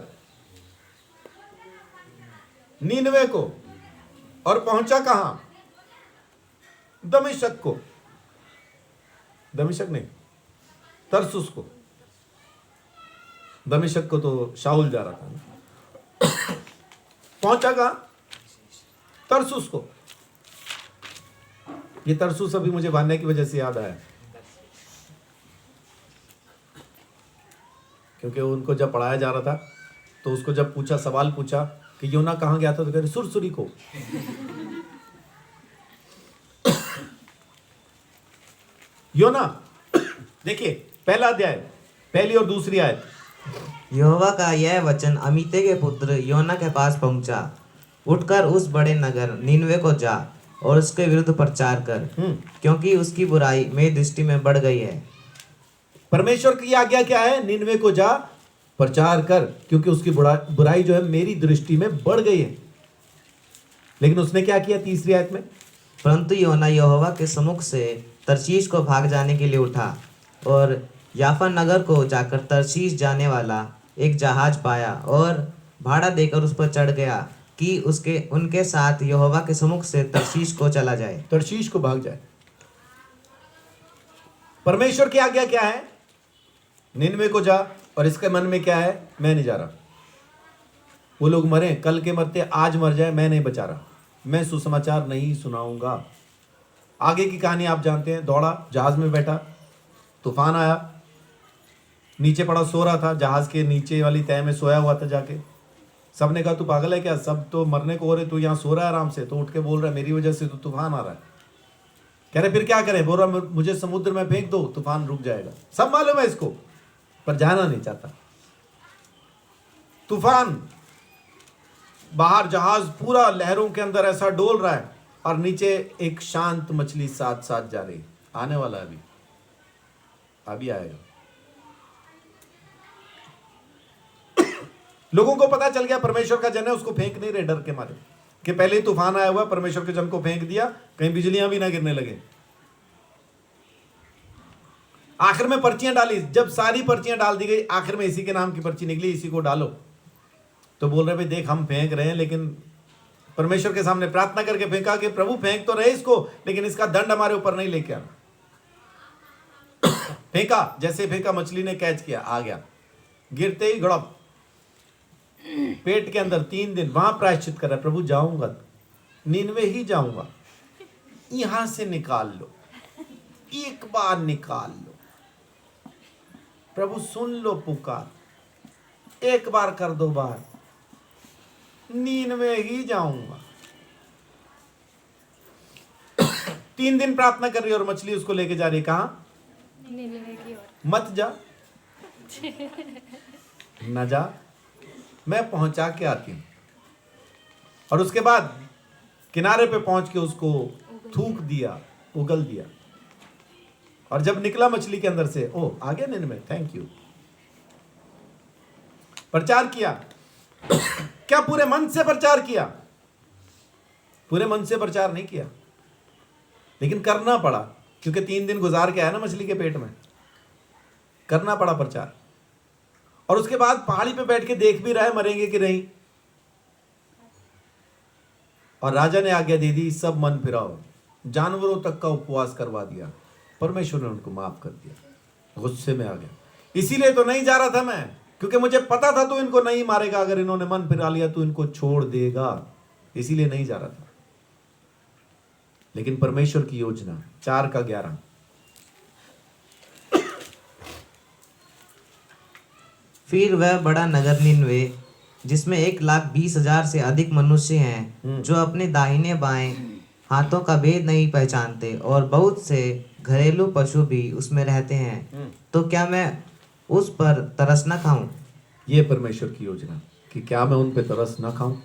नीनवे को। और पहुंचा कहां? दमिश्क को। दमिश्क नहीं, तरसुस को। दमिश्क को तो शाऊल जा रहा था। पहुंचा कहां? तरसुस को। ये तरसुस अभी मुझे वान्या की वजह से याद आया, क्योंकि उनको जब पढ़ाया जा रहा था तो उसको जब पूछा, सवाल पूछा कि योना कहां गया था, तो कह रहे सुरसुरी को। योना देखिए, पहला अध्याय, पहली और दूसरी आयत। यहोवा का यह वचन अमित्ते के पुत्र योना के पास पहुंचा। उठकर उस बड़े नगर नीनवे को जा और उसके विरुद्ध प्रचार कर, क्योंकि उसकी बुराई मेरी दृष्टि में बढ़ गई है। परमेश्वर की आज्ञा क्या है? नीनवे को जा, प्रचार कर, क्योंकि उसकी बुराई जो है मेरी दृष्टि में बढ़ गई है। लेकिन उसने क्या किया? तीसरी आयत में, परंतु योना यहोवा के सम्मुख से तरशीश को भाग जाने के लिए उठा और याफा नगर को जाकर तरशीश जाने वाला एक जहाज पाया और भाड़ा देकर उस पर चढ़ गया कि उनके साथ यहोवा के सम्मुख से तरशीश को चला जाए, तरशीश को भाग जाए। परमेश्वर की आज्ञा क्या है? निनवे को जा, और इसके मन में क्या है? मैं नहीं जा रहा। वो लोग मरे, कल के मरते आज मर जाए, मैं नहीं बचा रहा, मैं सुसमाचार नहीं सुनाऊंगा। आगे की कहानी आप जानते हैं। दौड़ा, जहाज में बैठा, तूफान आया, नीचे पड़ा, सो रहा था, जहाज के नीचे वाली तह में सोया हुआ था जाके। सबने कहा तू पागल है क्या? सब तो मरने को हो रहे, तू यहाँ सो रहा है आराम से। तो उठ के बोल रहा है मेरी वजह से तो तूफान आ रहा है। कह रहे फिर क्या करें? बोल रहा मुझे समुद्र में फेंक दो, तूफान रुक जाएगा। सब मालूम है इसको, पर जाना नहीं चाहता। तूफान, बाहर जहाज पूरा लहरों के अंदर ऐसा डोल रहा है, और नीचे एक शांत मछली साथ साथ जा रही, आने वाला है अभी आएगा। लोगों को पता चल गया परमेश्वर का जन है, उसको फेंक नहीं रहे डर के मारे कि पहले ही तूफान आया हुआ, परमेश्वर के जन को फेंक दिया, कहीं बिजलियां भी ना गिरने लगे। आखिर में पर्चियां डाली, जब सारी पर्चियां डाल दी गई, आखिर में इसी के नाम की पर्ची निकली, इसी को डालो। तो बोल रहे भाई देख हम फेंक रहे हैं, लेकिन परमेश्वर के सामने प्रार्थना करके फेंका कि प्रभु फेंक तो रहे इसको, लेकिन इसका दंड हमारे ऊपर नहीं लेके आना। फेंका, जैसे फेंका मछली ने कैच किया, आ गया, गिरते ही गड़प पेट के अंदर। 3 दिन वहां प्रायश्चित कर रहा है, प्रभु जाऊंगा, नीनवे ही जाऊंगा, यहां से निकाल लो, एक बार निकाल लो, प्रभु सुन लो पुकार, एक बार कर दो बार, नीनवे ही जाऊंगा। 3 दिन प्रार्थना कर रही है और मछली उसको लेके जा रही है, कहां? नीनवे की ओर। मत जा, न जा, मैं पहुंचा के आती हूं। और उसके बाद किनारे पे पहुंच के उसको थूक दिया, उगल दिया, और जब निकला मछली के अंदर से, ओ आ गया नींद में, थैंक यू। प्रचार किया। क्या पूरे मन से प्रचार किया? पूरे मन से प्रचार नहीं किया, लेकिन करना पड़ा, क्योंकि 3 दिन गुजार के आया ना मछली के पेट में, करना पड़ा प्रचार। और उसके बाद पहाड़ी पे बैठ के देख भी रहा है मरेंगे कि नहीं, और राजा ने आज्ञा दे दी, सब मन फिराओ, जानवरों तक का उपवास करवा दिया। परमेश्वर ने उनको माफ कर दिया। गुस्से में आ गया, इसीलिए तो नहीं जा रहा था मैं, क्योंकि मुझे पता था तू इनको नहीं मारेगा, अगर इन्होंने मन फिरा लिया तो इनको छोड़ देगा, इसीलिए नहीं जा रहा था। लेकिन परमेश्वर की योजना 4:11, फिर वह बड़ा नगर निनवे, जिसमें 1,20,000 से अधिक मनुष्य हैं, जो अपने दाहिने बाएं हाथों का भेद नहीं पहचानते, और बहुत से घरेलू पशु भी उसमें रहते हैं, तो क्या मैं उस पर तरस न खाऊं? ये परमेश्वर की योजना कि क्या मैं उन पे तरस ना खाऊं।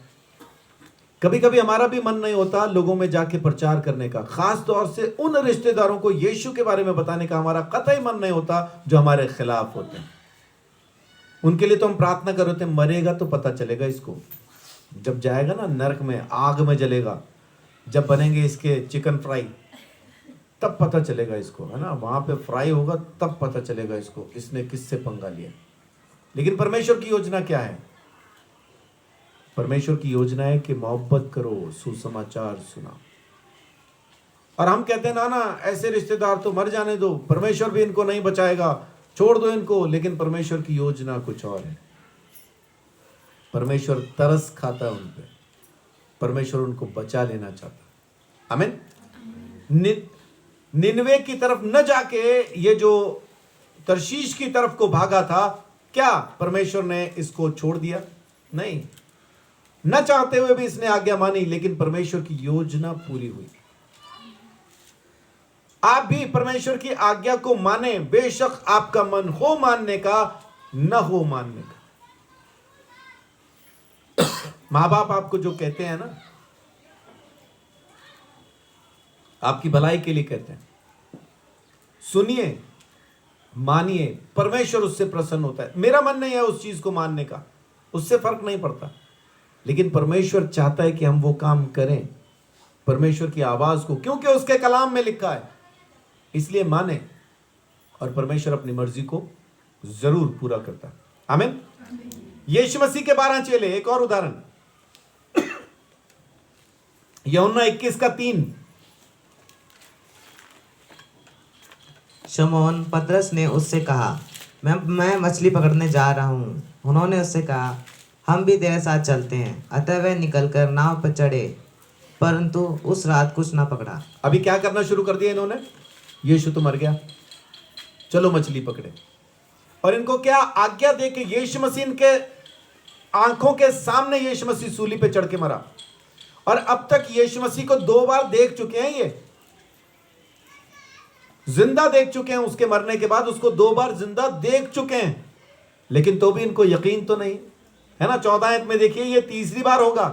कभी कभी हमारा भी मन नहीं होता लोगों में जाके प्रचार करने का, खास तौर से उन रिश्तेदारों को यीशु के बारे में बताने का हमारा कतई मन नहीं होता जो हमारे खिलाफ होते हैं। उनके लिए तो हम प्रार्थना कर रहे थे, मरेगा तो पता चलेगा इसको, जब जाएगा ना नरक में, आग में जलेगा, जब बनेंगे इसके चिकन फ्राई तब पता चलेगा इसको, है ना, वहां पे फ्राई होगा तब पता चलेगा इसको इसने किससे पंगा लिया। लेकिन परमेश्वर की योजना क्या है? परमेश्वर की योजना है कि मोहब्बत करो, सुसमाचार सुना। और हम कहते हैं ना ना ऐसे रिश्तेदार तो मर जाने दो, परमेश्वर भी इनको नहीं बचाएगा, छोड़ दो इनको। लेकिन परमेश्वर की योजना कुछ और है। परमेश्वर तरस खाता है उन पे, परमेश्वर उनको बचा लेना चाहता। आमीन। निनवे की तरफ न जाके ये जो तरशीश की तरफ को भागा था, क्या परमेश्वर ने इसको छोड़ दिया? नहीं, न चाहते हुए भी इसने आज्ञा मानी, लेकिन परमेश्वर की योजना पूरी हुई। आप भी परमेश्वर की आज्ञा को माने, बेशक आपका मन हो मानने का, न हो मानने का। मां बाप आपको जो कहते हैं ना, आपकी भलाई के लिए कहते हैं, सुनिए, मानिए, परमेश्वर उससे प्रसन्न होता है। मेरा मन नहीं है उस चीज को मानने का, उससे फर्क नहीं पड़ता, लेकिन परमेश्वर चाहता है कि हम वो काम करें, परमेश्वर की आवाज को, क्योंकि उसके कलाम में लिखा है, इसलिए माने, और परमेश्वर अपनी मर्जी को जरूर पूरा करता है। आमीन। यीशु मसीह के 12 चेले, एक और उदाहरण, यूहन्ना 21:3। शमौन पतरस ने उससे कहा, मैं मछली पकड़ने जा रहा हूँ। उन्होंने उससे कहा, हम भी तेरे साथ चलते हैं। अतः वह निकलकर नाव पर चढ़े, परंतु उस रात कुछ ना पकड़ा। अभी क्या करना शुरू कर दिया इन्होंने? यीशु तो मर गया, चलो मछली पकड़े। और इनको क्या आज्ञा दे के यीशु मसीह के आंखों के सामने यीशु मसीह सूली पे चढ़ के मरा, और अब तक यीशु मसीह को 2 बार देख चुके हैं, ये जिंदा देख चुके हैं, उसके मरने के बाद उसको 2 बार जिंदा देख चुके हैं, लेकिन तो भी इनको यकीन तो नहीं है ना। 14 आयत में देखिए, ये तीसरी बार होगा।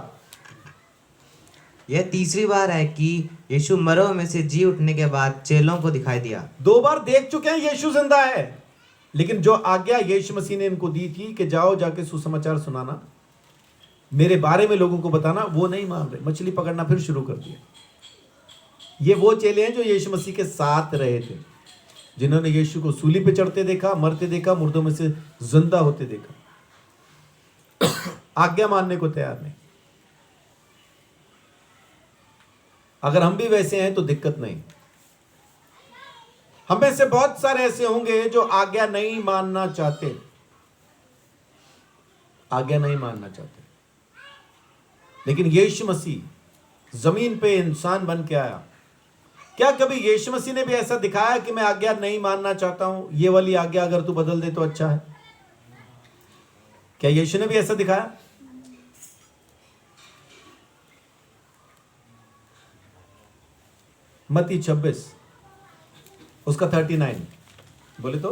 यह तीसरी बार है कि यीशु मरों में से जी उठने के बाद चेलों को दिखाई दिया। 2 बार देख चुके हैं यीशु जिंदा है, लेकिन जो आज्ञा यीशु मसीह ने इनको दी थी कि जाओ जाके सुसमाचार सुनाना, मेरे बारे में लोगों को बताना, वो नहीं मान रहे। मछली पकड़ना फिर शुरू कर दिया। ये वो चेले हैं जो यीशु मसीह के साथ रहे थे, जिन्होंने यीशु को सूली पे चढ़ते देखा, मरते देखा, मुर्दों में से जिंदा होते देखा। आज्ञा मानने को तैयार नहीं। अगर हम भी वैसे हैं तो दिक्कत नहीं। हम में से बहुत सारे ऐसे होंगे जो आज्ञा नहीं मानना चाहते, आज्ञा नहीं मानना चाहते। लेकिन यीशु मसीह जमीन पे इंसान बन के आया। क्या कभी यीशु मसीह ने भी ऐसा दिखाया कि मैं आज्ञा नहीं मानना चाहता हूं, ये वाली आज्ञा अगर तू बदल दे तो अच्छा है? क्या यीशु ने भी ऐसा दिखाया? मत्ती 26 उसका 39 बोले तो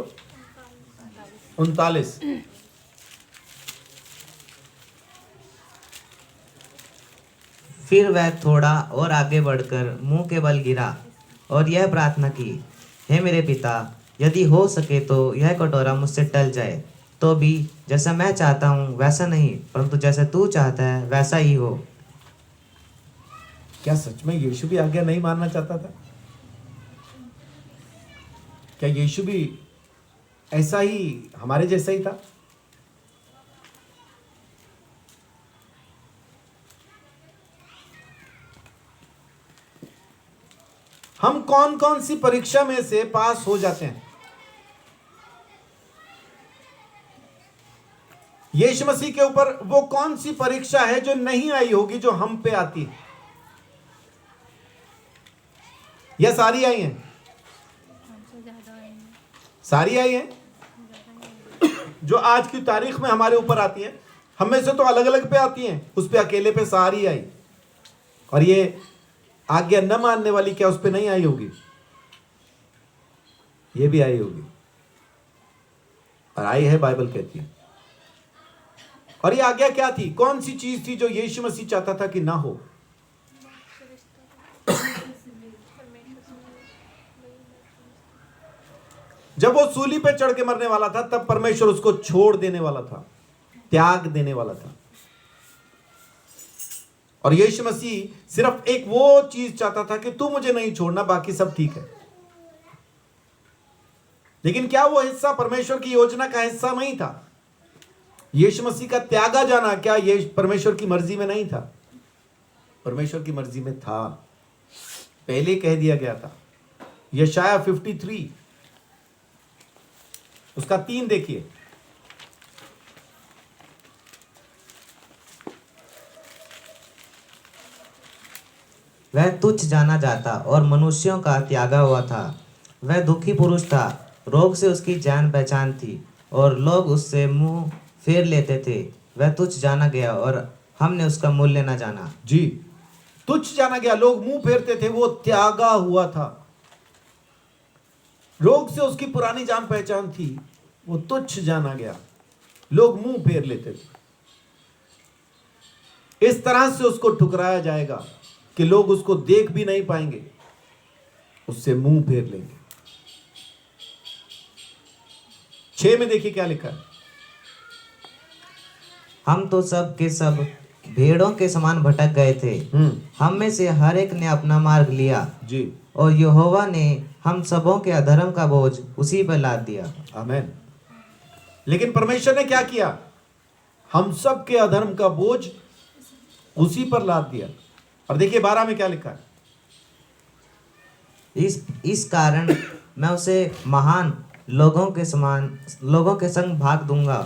39। फिर वह थोड़ा और आगे बढ़कर मुंह के बल गिरा और यह प्रार्थना की, हे मेरे पिता, यदि हो सके तो यह कटोरा मुझसे टल जाए, तो भी जैसा मैं चाहता हूँ वैसा नहीं, परंतु जैसा तू चाहता है वैसा ही हो। क्या सच में यीशु भी आज्ञा नहीं मानना चाहता था? क्या यीशु भी ऐसा ही हमारे जैसा ही था? हम कौन कौन सी परीक्षा में से पास हो जाते हैं? यीशु मसीह के ऊपर वो कौन सी परीक्षा है जो नहीं आई होगी, जो हम पे आती है? या सारी आई हैं? हमसे ज़्यादा आएंगे। सारी आई हैं जो आज की तारीख में हमारे ऊपर आती है। हम में से तो अलग अलग पे आती हैं, उस पे अकेले पे सारी आई। और ये आज्ञा न मानने वाली क्या उस पे नहीं आई होगी? ये भी आई होगी, और आई है, बाइबल कहती है। और ये आज्ञा क्या थी? कौन सी चीज थी जो यीशु मसीह चाहता था कि ना हो? जब वो सूली पे चढ़ के मरने वाला था, तब परमेश्वर उसको छोड़ देने वाला था, त्याग देने वाला था। और यीशु मसीह सिर्फ एक वो चीज चाहता था कि तू मुझे नहीं छोड़ना, बाकी सब ठीक है। लेकिन क्या वो हिस्सा परमेश्वर की योजना का हिस्सा नहीं था? यीशु मसीह का त्यागा जाना क्या ये परमेश्वर की मर्जी में नहीं था? परमेश्वर की मर्जी में था, पहले कह दिया गया था। यशाया 53 उसका 3 देखिए। वह तुच्छ जाना जाता और मनुष्यों का त्यागा हुआ था। वह दुखी पुरुष था, रोग से उसकी जान पहचान थी, और लोग उससे मुंह फेर लेते थे। वह तुच्छ जाना गया और हमने उसका मूल्य न जाना। जी, तुच्छ जाना गया, लोग मुंह फेरते थे, वो त्यागा हुआ था। रोग से उसकी पुरानी जान पहचान थी, वो तुच्छ जाना गया, लोग मुंह फेर लेते थे। इस तरह से उसको ठुकराया जाएगा कि लोग उसको देख भी नहीं पाएंगे, उससे मुंह फेर लेंगे। 6 में देखिए क्या लिखा है। हम तो सब के सब भेड़ों के समान भटक गए थे, हम में से हर एक ने अपना मार्ग लिया, जी, और यहोवा ने हम सबों के अधर्म का बोझ उसी पर लाद दिया। आमीन। लेकिन परमेश्वर ने क्या किया? हम सब के अधर्म का बोझ उसी पर लाद दिया। और देखिए 12 में क्या लिखा है। इस कारण मैं उसे महान लोगों के संग भाग दूंगा,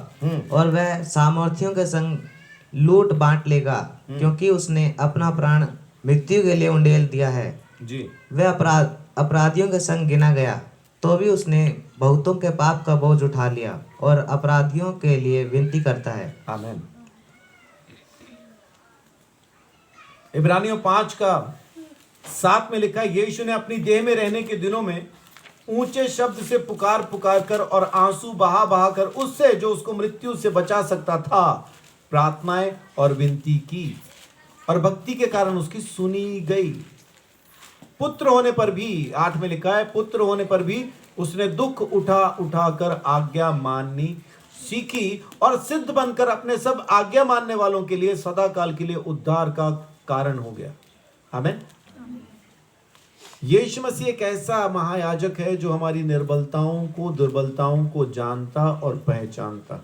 और वह सामर्थियों के संग लूट बांट लेगा, क्योंकि उसने अपना प्राण मृत्यु के लिए उंडेल दिया है। जी, वह अपराधियों के संग गिना गया, तो भी उसने बहुतों के पाप का बोझ उठा लिया, और अपराधियों के लिए विनती करता है। आमीन। इब्रानियों 5 का 7 में लिखा है, यीशु ने अपनी देह में रहने के दिनों में ऊंचे शब्द से पुकार पुकार कर और आंसू बहा बहा कर उससे जो उसको मृत्यु से बचा सकता था प्रार्थनाएं और विनती की, और भक्ति के कारण उसकी सुनी गई। पुत्र होने पर भी, 8 में लिखा है, पुत्र होने पर भी उसने दुख उठा उठाकर आज्ञा माननी सीखी और सिद्ध बनकर अपने सब आज्ञा मानने वालों के लिए सदा काल के लिए उद्धार का कारण हो गया। आमीन। यीशु मसीह एक ऐसा महायाजक है जो हमारी निर्बलताओं को, दुर्बलताओं को जानता और पहचानता।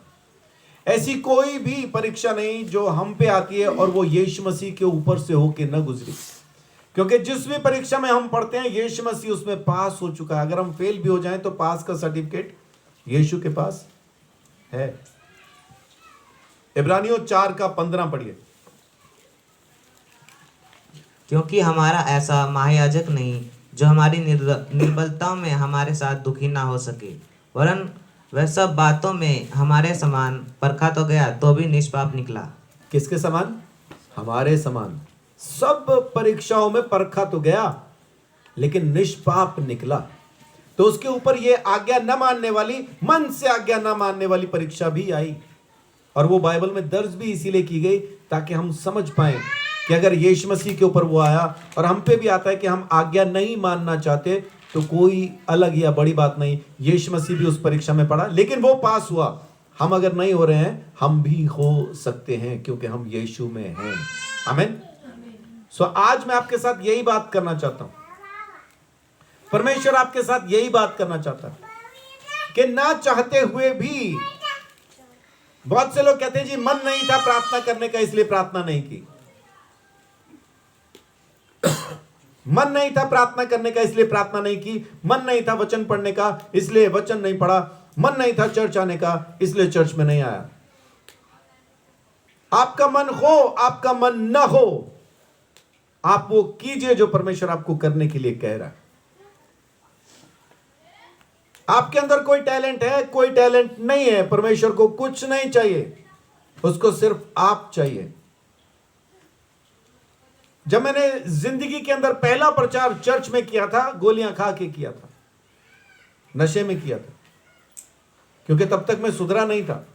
ऐसी कोई भी परीक्षा नहीं जो हम पे आती है और वो यीशु मसीह के ऊपर से होके न गुजरी, क्योंकि जिस भी परीक्षा में हम पढ़ते हैं यीशु मसीह उसमें पास हो चुका है। अगर हम फेल भी हो जाएं तो पास का सर्टिफिकेट यीशु के पास है। इब्रानियों 4:15 पढ़िए। क्योंकि हमारा ऐसा महायाजक नहीं जो हमारी निर्बलताओं में हमारे साथ दुखी ना हो सके, वरन वह सब बातों में हमारे समान परखा तो गया तो भी निष्पाप निकला। किसके समान? हमारे समान। सब परीक्षाओं में परखा तो गया लेकिन निष्पाप निकला। तो उसके ऊपर ये आज्ञा न मानने वाली, मन से आज्ञा न मानने वाली परीक्षा भी आई, और वो बाइबल में दर्ज भी इसीलिए की गई ताकि हम समझ पाएं कि अगर यीशु मसीह के ऊपर वो आया और हम पे भी आता है कि हम आज्ञा नहीं मानना चाहते तो कोई अलग या बड़ी बात नहीं। यीशु मसीह भी उस परीक्षा में पड़ा लेकिन वो पास हुआ। हम अगर नहीं हो रहे हैं हम भी हो सकते हैं क्योंकि हम यीशु में हैं। आमीन। सो आज मैं आपके साथ यही बात करना चाहता हूं। परमेश्वर आपके साथ यही बात करना चाहता है कि ना चाहते हुए भी, बहुत से लोग कहते हैं जी मन नहीं था प्रार्थना करने का इसलिए प्रार्थना नहीं की, मन नहीं था प्रार्थना करने का इसलिए प्रार्थना नहीं की, मन नहीं था वचन पढ़ने का इसलिए वचन नहीं पढ़ा, मन नहीं था चर्च आने का इसलिए चर्च में नहीं आया। आपका मन हो, आपका मन न हो, आप वो कीजिए जो परमेश्वर आपको करने के लिए कह रहा है। आपके अंदर कोई टैलेंट है, कोई टैलेंट नहीं है, परमेश्वर को कुछ नहीं चाहिए, उसको सिर्फ आप चाहिए। जब मैंने जिंदगी के अंदर पहला प्रचार चर्च में किया था, गोलियां खा के किया था, नशे में किया था, क्योंकि तब तक मैं सुधरा नहीं था।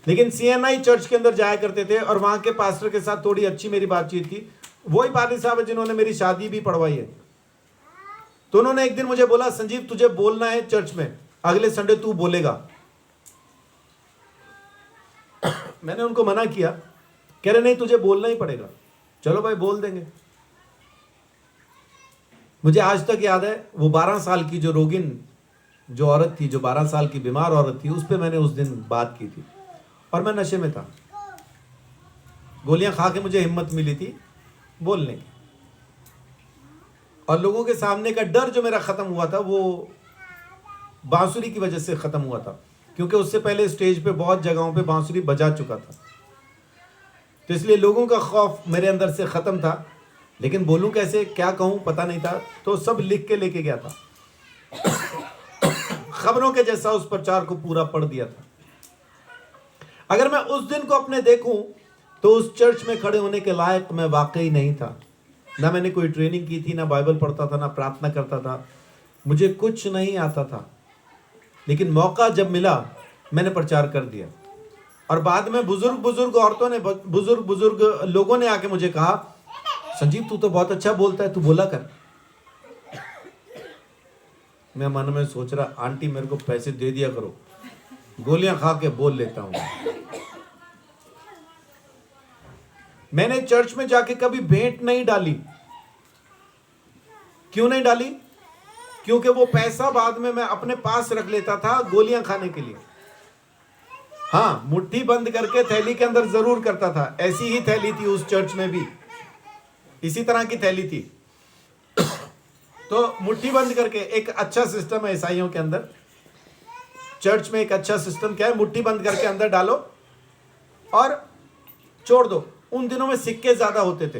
लेकिन CNI चर्च के अंदर जाया करते थे और वहां के पास्टर के साथ थोड़ी अच्छी मेरी बातचीत थी। वही पादरी साहब है जिन्होंने मेरी शादी भी पढ़वाई है। तो उन्होंने एक दिन मुझे बोला, संजीव तुझे बोलना है चर्च में, अगले संडे तू बोलेगा। मैंने उनको मना किया, कह रहे नहीं तुझे बोलना ही पड़ेगा। चलो भाई बोल देंगे। मुझे आज तक याद है वो 12 साल की जो रोगिन जो औरत थी, जो 12 साल की बीमार औरत थी, उस पर मैंने उस दिन बात की थी और मैं नशे में था। गोलियां खा के मुझे हिम्मत मिली थी बोलने की, और लोगों के सामने का डर जो मेरा खत्म हुआ था वो बांसुरी की वजह से खत्म हुआ था, क्योंकि उससे पहले स्टेज पे बहुत जगहों पे बांसुरी बजा चुका था। तो इसलिए लोगों का खौफ मेरे अंदर से खत्म था। लेकिन बोलूं कैसे, क्या कहूं पता नहीं था, तो सब लिख के लेके गया था। खबरों के जैसा उस प्रचार को पूरा पढ़ दिया था। अगर मैं उस दिन को अपने देखूं तो उस चर्च में खड़े होने के लायक मैं वाकई नहीं था। ना मैंने कोई ट्रेनिंग की थी, ना बाइबल पढ़ता था, ना प्रार्थना करता था, मुझे कुछ नहीं आता था। लेकिन मौका जब मिला मैंने प्रचार कर दिया। और बाद में बुजुर्ग औरतों ने, बुजुर्ग लोगों ने आके मुझे कहा, संजीव तू तो बहुत अच्छा बोलता है, तू बोला कर। मैं मन में सोच रहा, आंटी मेरे को पैसे दे दिया करो, गोलियां खा के बोल लेता हूं। मैंने चर्च में जाके कभी भेंट नहीं डाली। क्यों नहीं डाली? क्योंकि वो पैसा बाद में मैं अपने पास रख लेता था गोलियां खाने के लिए। हाँ, मुट्ठी बंद करके थैली के अंदर जरूर करता था। ऐसी ही थैली थी उस चर्च में भी, इसी तरह की थैली थी। तो मुट्ठी बंद करके, एक अच्छा सिस्टम है ईसाइयों के अंदर, चर्च में एक अच्छा सिस्टम क्या है, मुट्ठी बंद करके अंदर डालो और छोड़ दो। उन दिनों में सिक्के ज्यादा होते थे,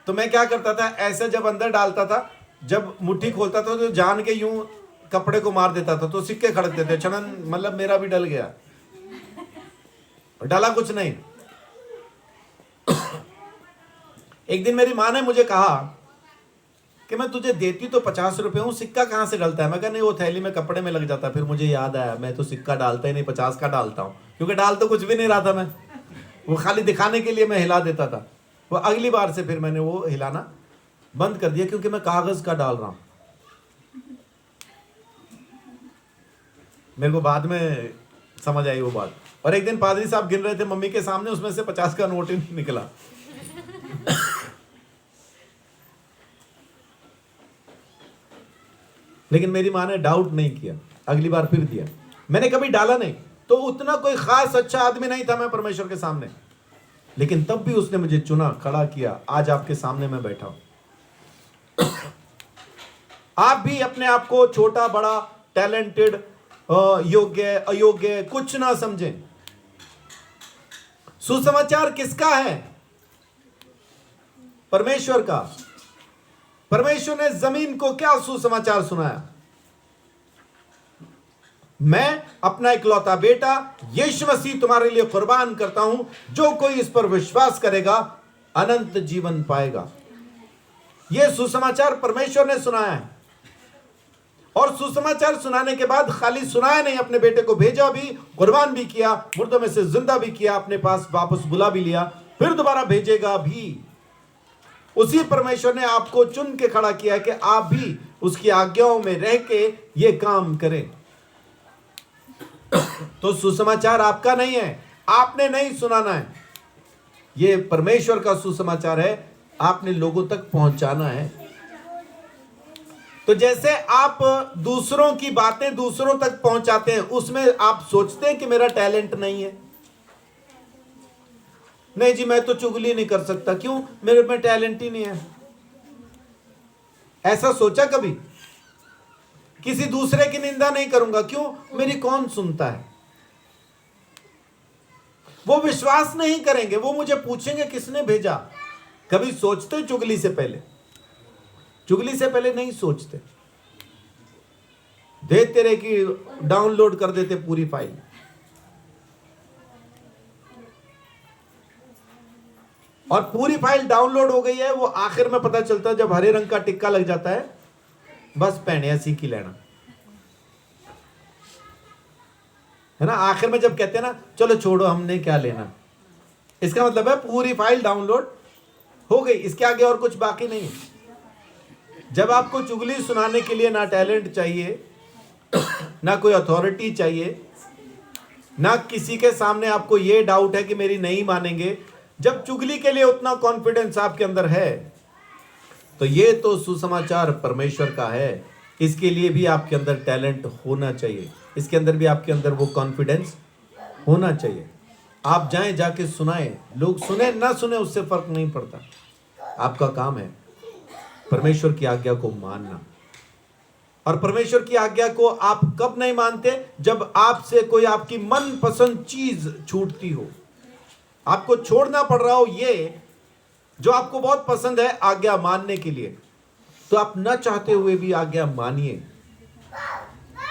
तो मैं क्या करता था, ऐसे जब अंदर डालता था, जब मुट्ठी खोलता था तो जान के यूं कपड़े को मार देता था, तो सिक्के खड़कते थे। छनन, मतलब मेरा भी डल गया, डाला कुछ नहीं। एक दिन मेरी माँ ने मुझे कहा कि मैं तुझे देती तो 50 रुपए हूँ, सिक्का कहाँ से डलता है? मैं कहा नहीं, वो थैली में कपड़े में लग जाता। फिर मुझे याद आया, मैं तो सिक्का डालता ही नहीं, 50 का डालता हूँ, क्योंकि डाल तो कुछ भी नहीं रहा था मैं, वो खाली दिखाने के लिए मैं हिला देता था। वो अगली बार से फिर मैंने वो हिलाना बंद कर दिया, क्योंकि मैं कागज का डाल रहा हूं। मेरे को बाद में समझ आई वो बात। और एक दिन पादरी साहब गिन रहे थे मम्मी के सामने, उसमें से 50 का नोट ही नहीं निकला। लेकिन मेरी माँ ने डाउट नहीं किया, अगली बार फिर दिया। मैंने कभी डाला नहीं, तो उतना कोई खास अच्छा आदमी नहीं था मैं परमेश्वर के सामने, लेकिन तब भी उसने मुझे चुना, खड़ा किया। आज आपके सामने मैं बैठा हूं। आप भी अपने आप को छोटा बड़ा, टैलेंटेड, योग्य अयोग्य कुछ ना समझें। सुसमाचार किसका है? परमेश्वर का। परमेश्वर ने जमीन को क्या सुसमाचार सुनाया? मैं अपना इकलौता बेटा यीशु मसीह तुम्हारे लिए कुर्बान करता हूं, जो कोई इस पर विश्वास करेगा अनंत जीवन पाएगा। यह सुसमाचार परमेश्वर ने सुनाया है। और सुसमाचार सुनाने के बाद खाली सुनाया नहीं, अपने बेटे को भेजा भी, कुर्बान भी किया, मुर्दों में से जिंदा भी किया, अपने पास वापस बुला भी लिया, फिर दोबारा भेजेगा भी। उसी परमेश्वर ने आपको चुन के खड़ा किया है कि आप भी उसकी आज्ञाओं में रह के ये काम करें। तो सुसमाचार आपका नहीं है, आपने नहीं सुनाना है, ये परमेश्वर का सुसमाचार है, आपने लोगों तक पहुंचाना है। तो जैसे आप दूसरों की बातें दूसरों तक पहुंचाते हैं, उसमें आप सोचते हैं कि मेरा टैलेंट नहीं है। नहीं जी, मैं तो चुगली नहीं कर सकता, क्यों? मेरे में टैलेंट ही नहीं है। ऐसा सोचा कभी? किसी दूसरे की निंदा नहीं करूंगा, क्यों? मेरी कौन सुनता है। वो विश्वास नहीं करेंगे, वो मुझे पूछेंगे किसने भेजा। कभी सोचते चुगली से पहले? चुगली से पहले नहीं सोचते। दे तेरे की डाउनलोड कर देते पूरी फाइल। और पूरी फाइल डाउनलोड हो गई है, वो आखिर में पता चलता है जब हरे रंग का टिक्का लग जाता है, बस पैणिया सीख ही लेना है ना। आखिर में जब कहते हैं ना चलो छोड़ो हमने क्या लेना, इसका मतलब है पूरी फाइल डाउनलोड हो गई, इसके आगे और कुछ बाकी नहीं है। जब आपको चुगली सुनाने के लिए ना टैलेंट चाहिए, ना कोई अथॉरिटी चाहिए, ना किसी के सामने आपको ये डाउट है कि मेरी नहीं मानेंगे, जब चुगली के लिए उतना कॉन्फिडेंस आपके अंदर है, तो ये तो सुसमाचार परमेश्वर का है। इसके लिए भी आपके अंदर टैलेंट होना चाहिए, इसके अंदर भी आपके अंदर वो कॉन्फिडेंस होना चाहिए। आप जाएं, जाके सुनाएं, लोग सुने ना सुने उससे फर्क नहीं पड़ता। आपका काम है परमेश्वर की आज्ञा को मानना। और परमेश्वर की आज्ञा को आप कब नहीं मानते? जब आपसे कोई आपकी मनपसंद चीज छूटती हो, आपको छोड़ना पड़ रहा हो ये जो आपको बहुत पसंद है आज्ञा मानने के लिए, तो आप न चाहते हुए भी आज्ञा मानिए।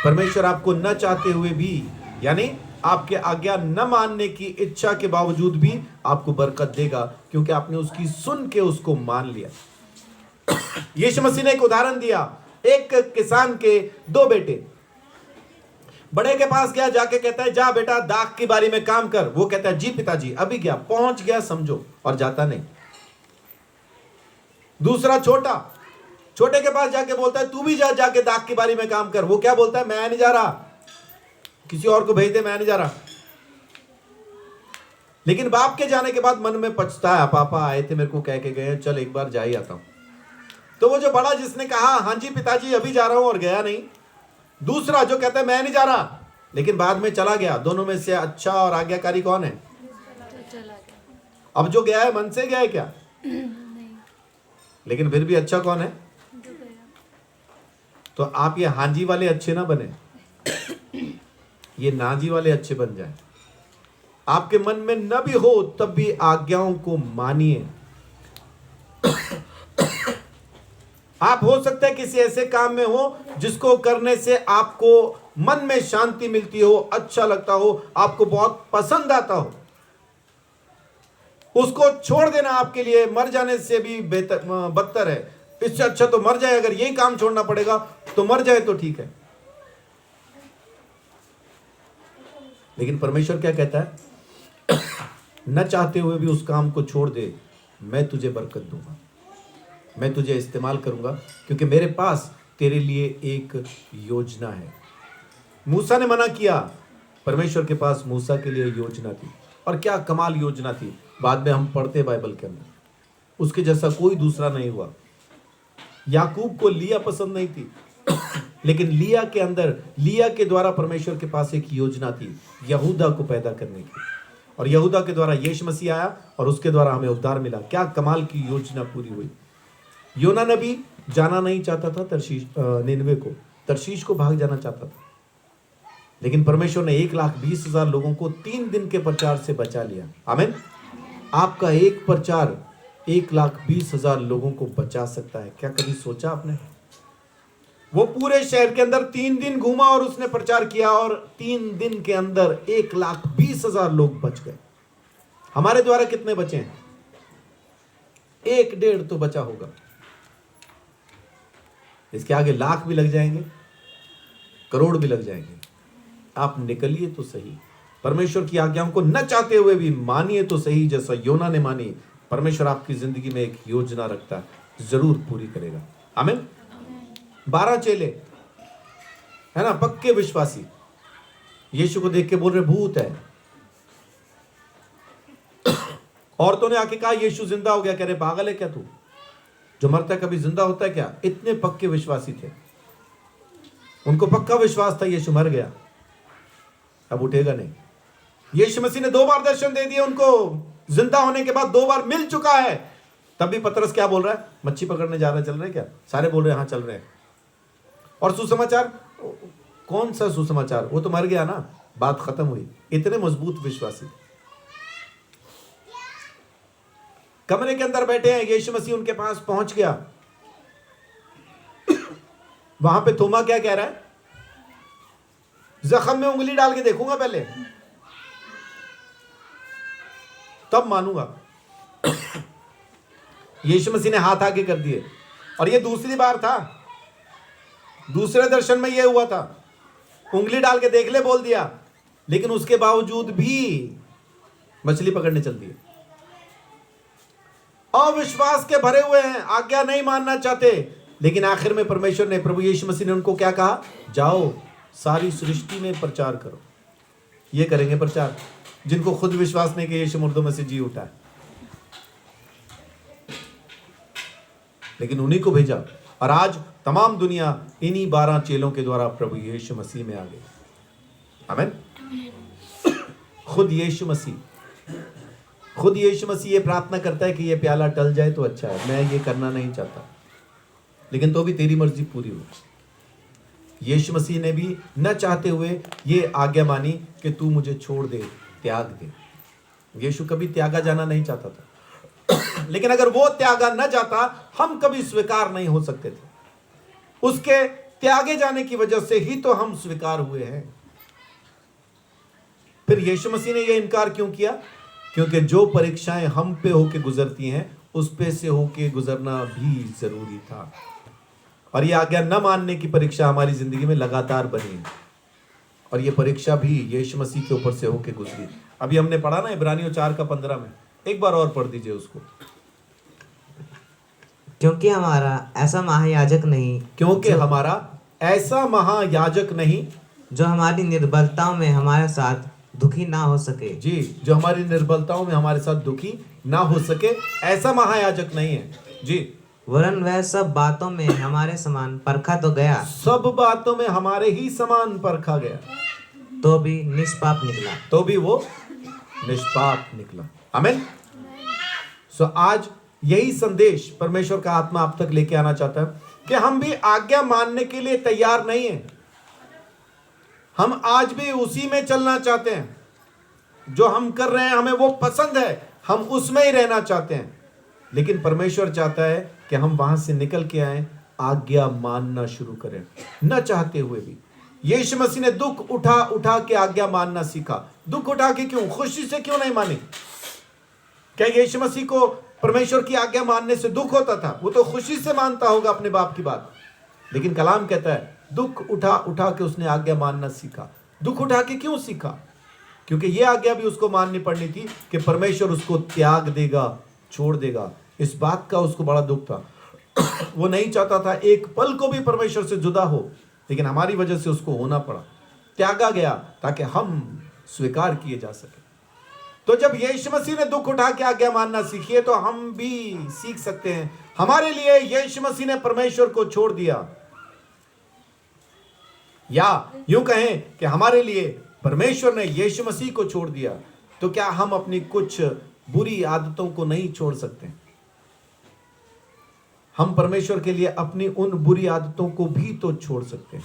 परमेश्वर आपको न चाहते हुए भी, यानी आपके आज्ञा न मानने की इच्छा के बावजूद भी आपको बरकत देगा, क्योंकि आपने उसकी सुन के उसको मान लिया। यीशु मसीह ने एक उदाहरण दिया। एक किसान के 2 बेटे, बड़े के पास गया, जाके कहता है जा बेटा दाख की बारी में काम कर। वो कहता है जी पिताजी, अभी गया, पहुंच गया समझो, और जाता नहीं। दूसरा छोटे के पास जाके बोलता है तू भी जा, जाके दाख की बारी में काम कर। वो क्या बोलता है? मैं नहीं जा रहा, किसी और को भेज दे, मैं नहीं जा रहा। लेकिन बाप के जाने के बाद मन में पछता है, पापा आए थे मेरे को कह के गए, चल एक बार जा ही आता हूं। तो वो जो बड़ा जिसने कहा हाँ जी पिताजी अभी जा रहा हूं और गया नहीं, दूसरा जो कहता है मैं नहीं जा रहा लेकिन बाद में चला गया, दोनों में से अच्छा और आज्ञाकारी कौन है? चला गया। अब जो गया है मन से गया है क्या? नहीं, लेकिन फिर भी अच्छा कौन है? जो गया। तो आप ये हांजी वाले अच्छे ना बने, ये नाजी वाले अच्छे बन जाए। आपके मन में न भी हो तब भी आज्ञाओं को मानिए। आप हो सकता है किसी ऐसे काम में हो जिसको करने से आपको मन में शांति मिलती हो, अच्छा लगता हो, आपको बहुत पसंद आता हो, उसको छोड़ देना आपके लिए मर जाने से भी बदतर है। इससे अच्छा तो मर जाए, अगर यही काम छोड़ना पड़ेगा तो मर जाए तो ठीक है। लेकिन परमेश्वर क्या कहता है? न चाहते हुए भी उस काम को छोड़ दे, मैं तुझे बरकत दूंगा, मैं तुझे इस्तेमाल करूंगा, क्योंकि मेरे पास तेरे लिए एक योजना है। मूसा ने मना किया, परमेश्वर के पास मूसा के लिए योजना थी, और क्या कमाल योजना थी। बाद में हम पढ़ते बाइबल के अंदर, उसके जैसा कोई दूसरा नहीं हुआ। याकूब को लिया पसंद नहीं थी, लेकिन लिया के अंदर, लिया के द्वारा परमेश्वर के पास एक योजना थी यहूदा को पैदा करने की, और यहूदा के द्वारा यीशु मसीह आया और उसके द्वारा हमें उद्धार मिला। क्या कमाल की योजना पूरी हुई। योना नबी जाना नहीं चाहता था निनवे को, तरशीश को भाग जाना चाहता था, लेकिन परमेश्वर ने 1,20,000 लोगों को 3 दिन के प्रचार से बचा लिया। आमीन। आपका एक प्रचार 1,20,000 लोगों को बचा सकता है। क्या कभी सोचा आपने? वो पूरे शहर के अंदर 3 दिन घूमा और उसने प्रचार किया, और 3 दिन के अंदर 1,20,000 लोग बच गए। हमारे द्वारा कितने बचे हैं? 1-1.5 तो बचा होगा। इसके आगे लाख भी लग जाएंगे, करोड़ भी लग जाएंगे। आप निकलिए तो सही, परमेश्वर की आज्ञाओं को न चाहते हुए भी मानिए तो सही, जैसा योना ने मानी। परमेश्वर आपकी जिंदगी में एक योजना रखता है, जरूर पूरी करेगा। आमीन। 12 चेले है ना, पक्के विश्वासी, यीशु को देख के बोल रहे भूत है। औरतों ने आके कहा यीशु जिंदा हो गया। कह रहे पागल है क्या तू, जो मरता है कभी जिंदा होता है क्या? इतने पक्के विश्वासी थे, उनको पक्का विश्वास था यीशु मर गया, अब उठेगा नहीं। यीशु मसीह ने 2 बार दर्शन दे दिए उनको, जिंदा होने के बाद 2 बार मिल चुका है। तब भी पतरस क्या बोल रहा है? मच्छी पकड़ने जा रहे, चल रहे क्या? सारे बोल रहे हैं हाँ चल रहे हैं। और सुसमाचार, कौन सा सुसमाचार? वो तो मर गया ना, बात खत्म हुई। इतने मजबूत विश्वासी कमरे के अंदर बैठे हैं, यीशु मसीह उनके पास पहुंच गया। वहां पे थोमा क्या कह रहा है? जख्म में उंगली डाल के देखूंगा पहले, तब मानूंगा। यीशु मसीह ने हाथ आगे कर दिए, और ये दूसरी बार था, दूसरे दर्शन में ये हुआ था। उंगली डाल के देख ले बोल दिया, लेकिन उसके बावजूद भी मछली पकड़ने चल दिए। अविश्वास के भरे हुए हैं, आज्ञा नहीं मानना चाहते, लेकिन आखिर में परमेश्वर ने, प्रभु यीशु मसीह ने उनको क्या कहा? जाओ सारी सृष्टि में प्रचार करो। ये करेंगे प्रचार जिनको खुद विश्वास नहीं कि यीशु मुर्दों में से जी उठा है, लेकिन उन्हीं को भेजा। और आज तमाम दुनिया इन्हीं 12 चेलों के द्वारा प्रभु यीशु मसीह में आ गई। आमीन। खुद यीशु मसीह ये प्रार्थना करता है कि ये प्याला टल जाए तो अच्छा है, मैं ये करना नहीं चाहता, लेकिन तो भी तेरी मर्जी पूरी हो। यीशु मसीह ने भी न चाहते हुए ये आज्ञा मानी कि तू मुझे छोड़ दे, त्याग दे। यीशु कभी त्यागा जाना नहीं चाहता था, लेकिन अगर वो त्यागा न जाता, हम कभी स्वीकार नहीं हो सकते थे। उसके त्यागे जाने की वजह से ही तो हम स्वीकार हुए हैं। फिर यीशु मसीह ने यह इनकार क्यों किया? क्योंकि जो परीक्षाएं हम पे होके गुजरती हैं, उस पे से होके गुजरना भी जरूरी था। और ये आज्ञा न मानने की परीक्षा हमारी जिंदगी में लगातार बनी है, और ये परीक्षा भी यीशु मसीह के ऊपर से होके गुजरी। अभी हमने पढ़ा ना इब्रानियों 4:15 में, एक बार और पढ़ दीजिए उसको। क्योंकि हमारा ऐसा महायाजक नहीं, क्योंकि हमारा ऐसा महायाजक नहीं जो हमारी निर्बलताओं में हमारे साथ दुखी ना हो सके। जी, जो हमारी निर्बलताओं में हमारे साथ दुखी ना हो सके, ऐसा महायाजक नहीं है जी। वरन वह सब बातों में हमारे समान परखा तो गया, सब बातों में हमारे ही समान परखा गया, तो भी निष्पाप निकला। तो भी वो निष्पाप निकला। आमीन। सो आज यही संदेश परमेश्वर का आत्मा आप तक लेके आना चाहता है कि हम भी आज्ञा मानने के लिए तैयार नहीं हैं। हम आज भी उसी में चलना चाहते हैं, जो हम कर रहे हैं हमें वो पसंद है, हम उसमें ही रहना चाहते हैं। लेकिन परमेश्वर चाहता है कि हम वहां से निकल के आए, आज्ञा मानना शुरू करें, न चाहते हुए भी। यीशु मसीह ने दुख उठा उठा के आज्ञा मानना सीखा। दुख उठा के क्यों? खुशी से क्यों नहीं मानी? क्या यीशु मसीह को परमेश्वर की आज्ञा मानने से दुख होता था? वो तो खुशी से मानता होगा अपने बाप की बात। लेकिन कलाम कहता है दुख उठा उठा के उसने आज्ञा मानना सीखा। दुख उठा के क्यों सीखा? क्योंकि ये आज्ञा भी उसको माननी पड़नी थी कि परमेश्वर उसको त्याग देगा छोड़ देगा, इस बात का उसको बड़ा दुख था। वो नहीं चाहता था एक पल को भी परमेश्वर से जुदा हो, लेकिन हमारी वजह से उसको होना पड़ा, त्यागा गया ताकि हम स्वीकार किए जा सके। तो जब यीशु मसीह ने दुख उठा के आज्ञा मानना सीखिए तो हम भी सीख सकते हैं। हमारे लिए यीशु मसीह ने परमेश्वर को छोड़ दिया, या यूं कहें कि हमारे लिए परमेश्वर ने यीशु मसीह को छोड़ दिया। तो क्या हम अपनी कुछ बुरी आदतों को नहीं छोड़ सकते? हम परमेश्वर के लिए अपनी उन बुरी आदतों को भी तो छोड़ सकते हैं।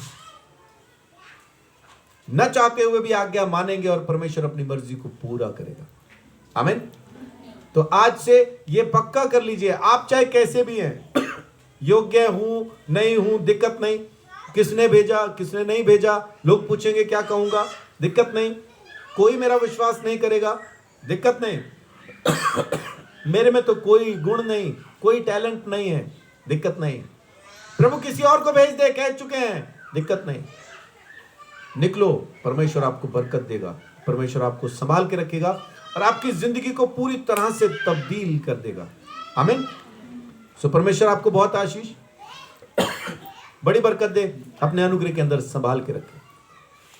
न चाहते हुए भी आज्ञा मानेंगे और परमेश्वर अपनी मर्जी को पूरा करेगा। आमीन। तो आज से ये पक्का कर लीजिए, आप चाहे कैसे भी हैं, योग्य हूं नहीं हूं दिक्कत नहीं, किसने भेजा किसने नहीं भेजा, लोग पूछेंगे क्या कहूंगा, दिक्कत नहीं, कोई मेरा विश्वास नहीं करेगा, दिक्कत नहीं, मेरे में तो कोई गुण नहीं, कोई टैलेंट नहीं है, दिक्कत नहीं, प्रभु किसी और को भेज दे, कह चुके हैं, दिक्कत नहीं, निकलो, परमेश्वर आपको बरकत देगा, परमेश्वर आपको संभाल के रखेगा और आपकी जिंदगी को पूरी तरह से तब्दील कर देगा। आमीन। सो परमेश्वर आपको बहुत आशीष, बड़ी बरकत दे, अपने अनुग्रह के अंदर संभाल के रखे।